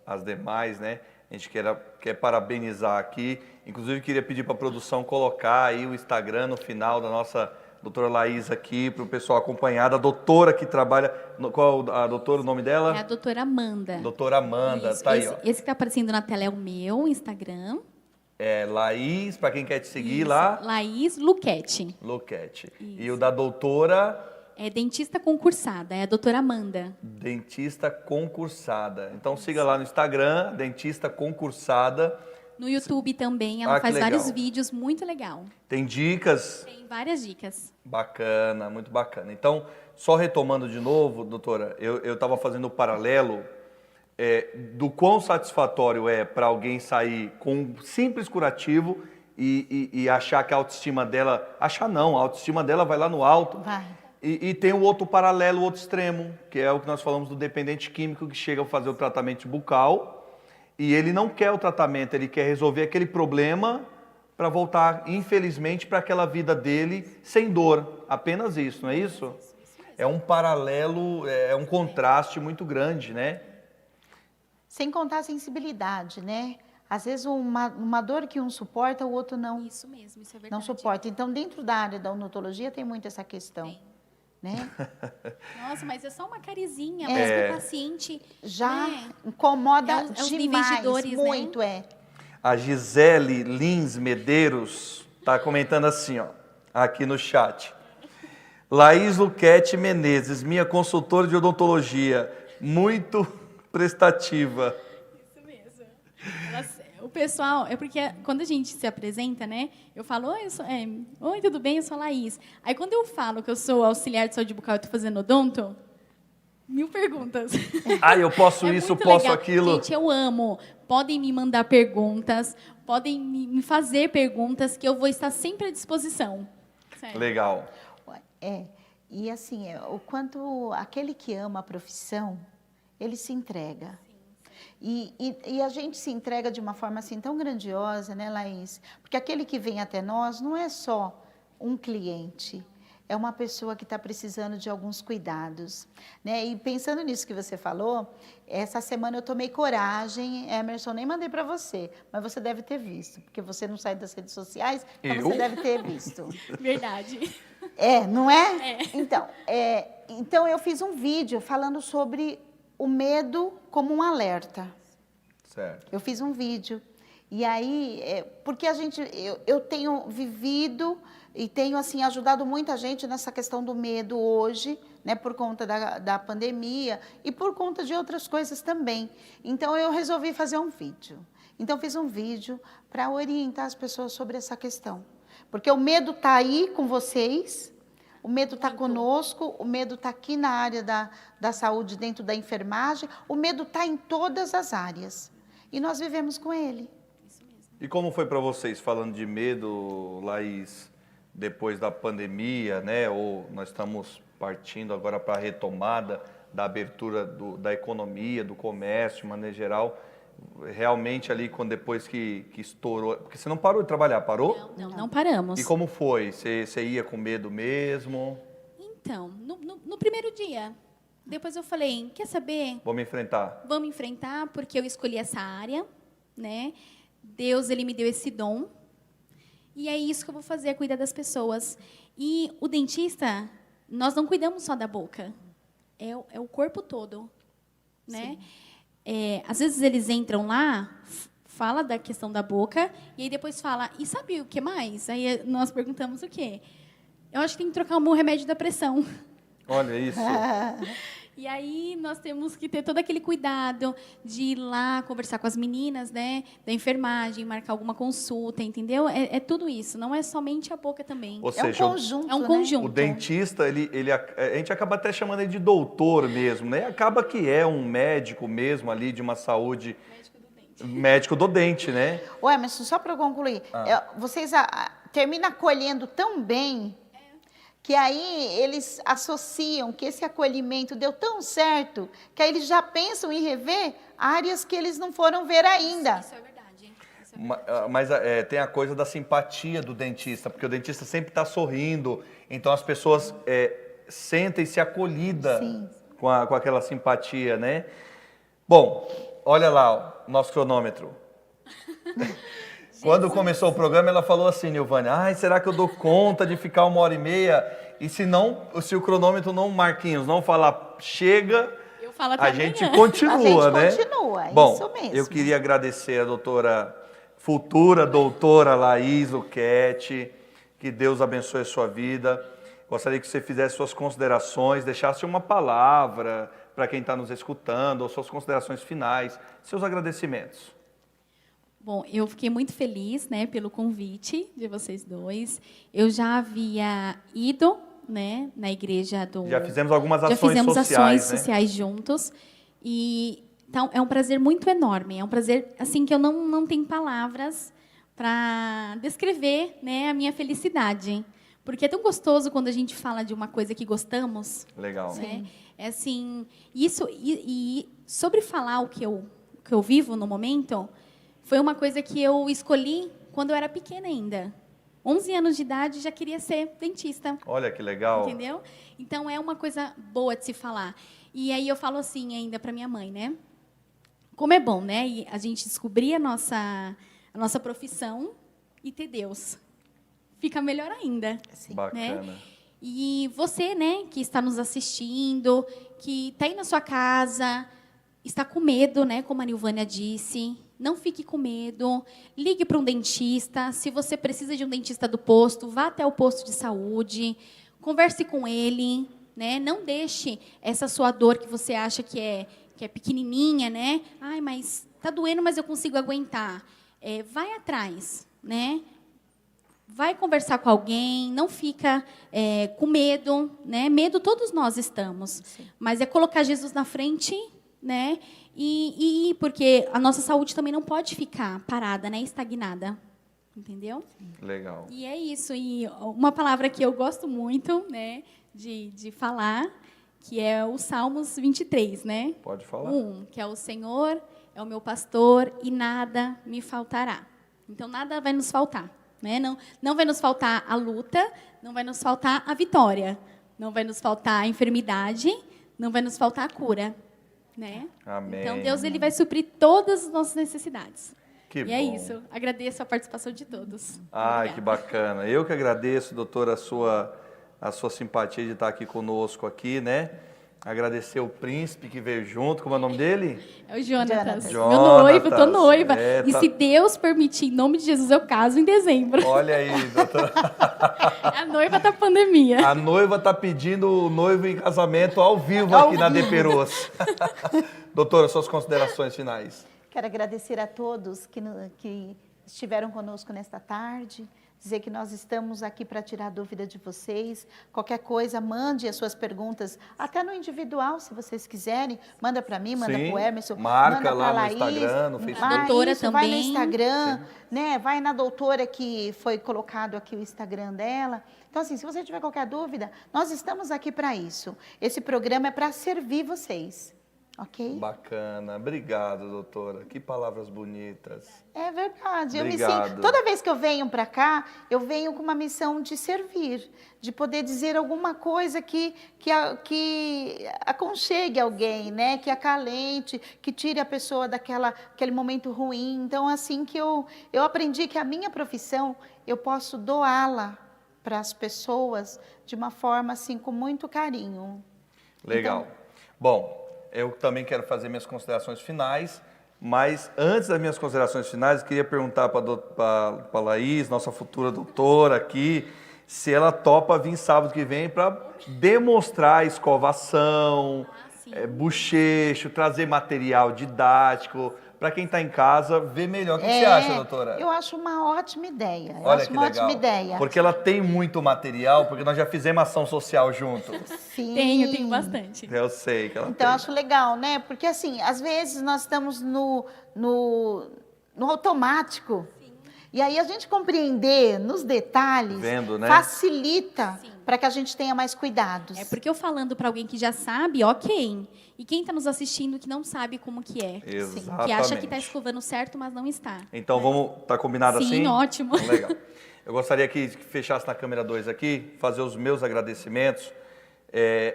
as demais, né? A gente quer parabenizar aqui. Inclusive, queria pedir para a produção colocar aí o Instagram no final da nossa doutora Laís aqui, para o pessoal acompanhar. Da doutora que trabalha... Qual a doutora, o nome dela? É a doutora Amanda. Doutora Amanda, isso, tá aí, ó. Esse que está aparecendo na tela é o meu Instagram. Laís, para quem quer te seguir Isso, lá. Laís Luquete. Luquete. E o da doutora... É dentista concursada, é a doutora Amanda. Dentista concursada. Então siga lá no Instagram, dentista concursada. No YouTube também, ela faz vários vídeos, muito legal. Tem dicas? Tem várias dicas. Bacana, muito bacana. Então, só retomando de novo, doutora, eu estava fazendo o paralelo do quão satisfatório é para alguém sair com um simples curativo e achar que a autoestima dela... Achar não, a autoestima dela vai lá no alto. Vai. E tem o outro paralelo, o outro extremo, que é o que nós falamos do dependente químico que chega a fazer o tratamento bucal e ele não quer o tratamento, ele quer resolver aquele problema para voltar, infelizmente, para aquela vida dele sem dor. Apenas isso, não é isso? É um paralelo, é um contraste muito grande, né? Sem contar a sensibilidade, né? Às vezes uma dor que um suporta, o outro não. Isso mesmo, isso é verdade. Não suporta. Então, dentro da área da odontologia tem muito essa questão. Né? Nossa, mas é só uma carizinha, mas para o paciente... Já incomoda os níveis demais, de dores, muito, né? A Gisele Lins Medeiros está comentando assim, ó, aqui no chat. Laís Luquete Menezes, minha consultora de odontologia, muito prestativa. Isso mesmo. O pessoal, é porque quando a gente se apresenta, né? Eu falo, oi, tudo bem? Eu sou a Laís. Aí quando eu falo que eu sou auxiliar de saúde bucal e estou fazendo odonto, 1000 perguntas. Eu posso isso, posso legal. aquilo. Gente, eu amo. Podem me mandar perguntas, podem me fazer perguntas que eu vou estar sempre à disposição. Sério. Legal. E assim, o quanto aquele que ama a profissão, ele se entrega. E a gente se entrega de uma forma assim tão grandiosa, né, Laís? Porque aquele que vem até nós não é só um cliente, é uma pessoa que está precisando de alguns cuidados, né? E pensando nisso que você falou, essa semana eu tomei coragem, Emerson, nem mandei para você, mas você deve ter visto, porque você não sai das redes sociais, então você deve ter visto. Verdade. Não é? Então eu fiz um vídeo falando sobre o medo como um alerta. Certo. Eu fiz um vídeo. E aí, porque eu tenho vivido e tenho assim ajudado muita gente nessa questão do medo hoje, né, por conta da pandemia e por conta de outras coisas também. Então eu resolvi fazer um vídeo. Então fiz um vídeo para orientar as pessoas sobre essa questão. Porque o medo está aí com vocês, o medo está conosco, o medo está aqui na área da saúde, dentro da enfermagem, o medo está em todas as áreas. E nós vivemos com ele. E como foi para vocês, falando de medo, Laís, depois da pandemia, né? Ou nós estamos partindo agora para a retomada da abertura da economia, do comércio, de maneira geral, realmente ali, depois que estourou... Porque você não parou de trabalhar, parou? Não paramos. E como foi? Você ia com medo mesmo? Então, no primeiro dia, depois eu falei, quer saber? Vamos enfrentar. Vamos enfrentar, porque eu escolhi essa área, né? Deus, Ele me deu esse dom. E é isso que eu vou fazer, é cuidar das pessoas. E o dentista, nós não cuidamos só da boca. É o corpo todo, né? Às vezes eles entram lá, fala da questão da boca, e aí depois fala, e sabe o que mais? Aí nós perguntamos o quê? Eu acho que tem que trocar o meu remédio da pressão. Olha isso. E aí nós temos que ter todo aquele cuidado de ir lá conversar com as meninas, né, da enfermagem, marcar alguma consulta, entendeu? É tudo isso, não é somente a boca também. Ou seja, um conjunto, é um conjunto. O dentista, a gente acaba até chamando ele de doutor mesmo, né? Acaba que é um médico mesmo ali de uma saúde... Médico do dente, né? Emerson, só para concluir, vocês terminam acolhendo tão bem que aí eles associam que esse acolhimento deu tão certo que aí eles já pensam em rever áreas que eles não foram ver ainda. Isso é verdade. Mas tem a coisa da simpatia do dentista, porque o dentista sempre está sorrindo, então as pessoas sentem-se acolhidas com aquela simpatia, né? Bom, olha lá o nosso cronômetro. Quando começou o programa, ela falou assim, Nilvânia, será que eu dou conta de ficar 1h30? E se o cronômetro não, Marquinhos, não falar chega, eu falo até a gente amanhã. continua, né? Continua, isso Bom, mesmo. Eu queria agradecer a futura doutora Laís Luquete, que Deus abençoe a sua vida. Gostaria que você fizesse suas considerações, deixasse uma palavra para quem está nos escutando, ou suas considerações finais, seus agradecimentos. Bom, eu fiquei muito feliz, né, pelo convite de vocês dois. Eu já havia ido, né, na igreja do... Já fizemos algumas ações sociais. Já fizemos ações né? sociais juntos. E então é um prazer muito enorme. É um prazer assim que eu não tenho palavras para descrever, né, a minha felicidade. Porque é tão gostoso quando a gente fala de uma coisa que gostamos. Legal. Né? É assim, isso e sobre falar o que eu vivo no momento, foi uma coisa que eu escolhi quando eu era pequena ainda. 11 anos de idade, já queria ser dentista. Olha que legal. Entendeu? Então, é uma coisa boa de se falar. E aí eu falo assim ainda para minha mãe, né? Como é bom, né? E a gente descobrir a nossa profissão e ter Deus. Fica melhor ainda. Sim. Bacana. Né? E você, né, que está nos assistindo, que está aí na sua casa, está com medo, né, como a Nilvânia disse, não fique com medo, ligue para um dentista, se você precisa de um dentista do posto, vá até o posto de saúde, converse com ele, né, não deixe essa sua dor que você acha que é pequenininha, né, ai, mas está doendo, mas eu consigo aguentar, vai atrás, né, vai conversar com alguém, não fica com medo, né, medo todos nós estamos, sim, mas é colocar Jesus na frente, né? E porque a nossa saúde também não pode ficar parada, né? Estagnada, entendeu? Legal. E é isso. E uma palavra que eu gosto muito, né? De falar, que é o Salmos 23, né? Pode falar. Que é o Senhor é o meu pastor e nada me faltará. Então, nada vai nos faltar, né? Não vai nos faltar a luta, não vai nos faltar a vitória, não vai nos faltar a enfermidade, não vai nos faltar a cura, né? Amém. Então, Deus ele vai suprir todas as nossas necessidades. Que bom. É isso. Agradeço a participação de todos. Ai, Obrigada. que bacana. Eu que agradeço, doutora, a sua simpatia de estar aqui conosco aqui, né? Agradecer o príncipe que veio junto, como é o nome dele? É o Jonatas. Meu Jonatas. noivo, tô noiva. É, E tá- se Deus permitir, em nome de Jesus, eu caso em dezembro. Olha aí, doutora. A noiva da pandemia. A noiva está pedindo o noivo em casamento ao vivo aqui na DPerus. Doutora, suas considerações finais. Quero agradecer a todos que estiveram conosco nesta tarde, dizer que nós estamos aqui para tirar dúvida de vocês. Qualquer coisa, mande as suas perguntas, até no individual, se vocês quiserem. Manda para mim, manda para o Emerson, Marca manda lá pra no Instagram, no Facebook. A doutora Vai no também. Instagram, né? Vai na doutora que foi colocado aqui o Instagram dela. Então, assim, se você tiver qualquer dúvida, nós estamos aqui para isso. Esse programa é para servir vocês. Ok? Bacana. Obrigado, doutora. Que palavras bonitas. É verdade. Eu me Obrigado. sinto, toda vez que eu venho para cá, eu venho com uma missão de servir, de poder dizer alguma coisa que aconchegue alguém, né? Que acalente, que tire a pessoa daquele momento ruim. Então, assim que eu aprendi que a minha profissão, eu posso doá-la para as pessoas de uma forma assim, com muito carinho. Legal. Bom, eu também quero fazer minhas considerações finais, mas antes das minhas considerações finais, eu queria perguntar para a Laís, nossa futura doutora aqui, se ela topa vir sábado que vem para demonstrar escovação, bochecho, trazer material didático, para quem está em casa ver melhor. O que você acha, doutora? Eu acho uma ótima ideia. Olha que legal. Porque ela tem muito material, porque nós já fizemos ação social junto. Sim. Tenho bastante. Eu sei que ela Então, tem. eu acho legal, né? Porque, assim, às vezes nós estamos no automático. E aí a gente compreender nos detalhes Vendo, né? facilita para que a gente tenha mais cuidados. É porque eu falando para alguém que já sabe, ok. E quem está nos assistindo que não sabe como que é. Exatamente. Que acha que está escovando certo, mas não está. Então, vamos... Tá combinado assim? Sim, ótimo. Então, legal. Eu gostaria que fechasse na câmera 2 aqui, fazer os meus agradecimentos,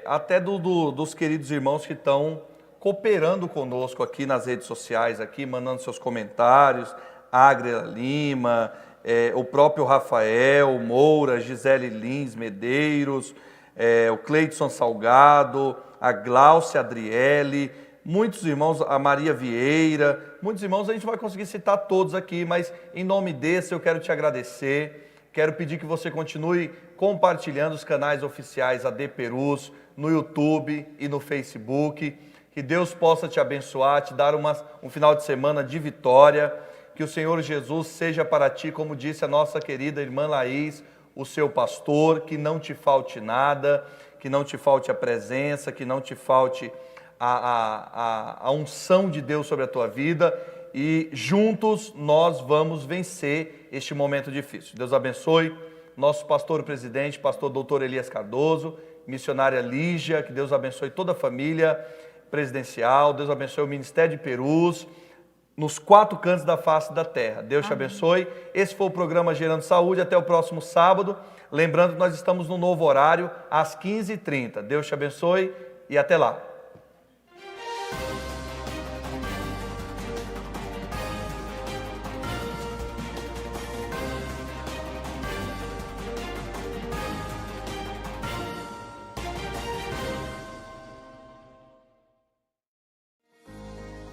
até dos queridos irmãos que estão cooperando conosco aqui nas redes sociais, aqui, mandando seus comentários, Águeda Lima, o próprio Rafael Moura, Gisele Lins Medeiros, o Cleidson Salgado, a Glaucia Adriele, muitos irmãos, a Maria Vieira, muitos irmãos, a gente vai conseguir citar todos aqui, mas em nome desse eu quero te agradecer, quero pedir que você continue compartilhando os canais oficiais AD Perus, no YouTube e no Facebook, que Deus possa te abençoar, te dar um final de semana de vitória, que o Senhor Jesus seja para ti, como disse a nossa querida irmã Laís, o seu pastor, que não te falte nada, que não te falte a presença, que não te falte a unção de Deus sobre a tua vida, e juntos nós vamos vencer este momento difícil. Deus abençoe nosso pastor presidente, pastor doutor Elias Cardoso, missionária Lígia, que Deus abençoe toda a família presidencial, Deus abençoe o Ministério de Perus, nos 4 cantos da face da terra. Deus te abençoe. Esse foi o programa Gerando Saúde. Até o próximo sábado. Lembrando que nós estamos no novo horário, às 15h30. Deus te abençoe e até lá.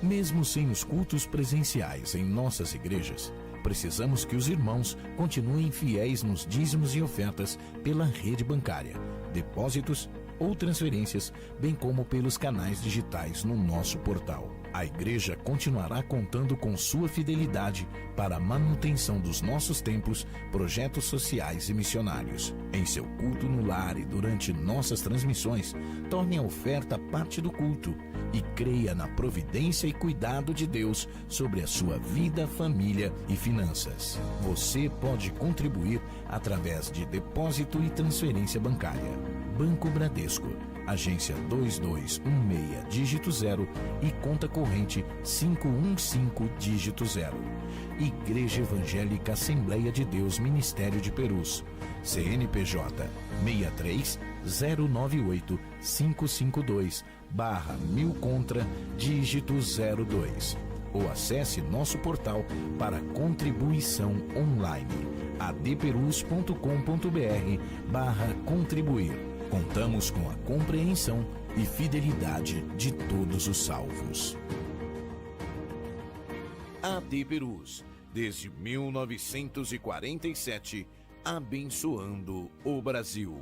Mesmo sem os cultos presenciais em nossas igrejas, precisamos que os irmãos continuem fiéis nos dízimos e ofertas pela rede bancária, depósitos ou transferências, bem como pelos canais digitais no nosso portal. A igreja continuará contando com sua fidelidade para a manutenção dos nossos templos, projetos sociais e missionários. Em seu culto no lar e durante nossas transmissões, torne a oferta parte do culto e creia na providência e cuidado de Deus sobre a sua vida, família e finanças. Você pode contribuir através de depósito e transferência bancária. Banco Bradesco, agência 2216, dígito 0 e conta corrente 515, dígito 0. Igreja Evangélica Assembleia de Deus Ministério de Perus, CNPJ 63 098 552 /1000 contra, dígito 02. Ou acesse nosso portal para contribuição online, adperus.com.br/contribuir. Contamos com a compreensão e fidelidade de todos os salvos. AD Perus, desde 1947, abençoando o Brasil.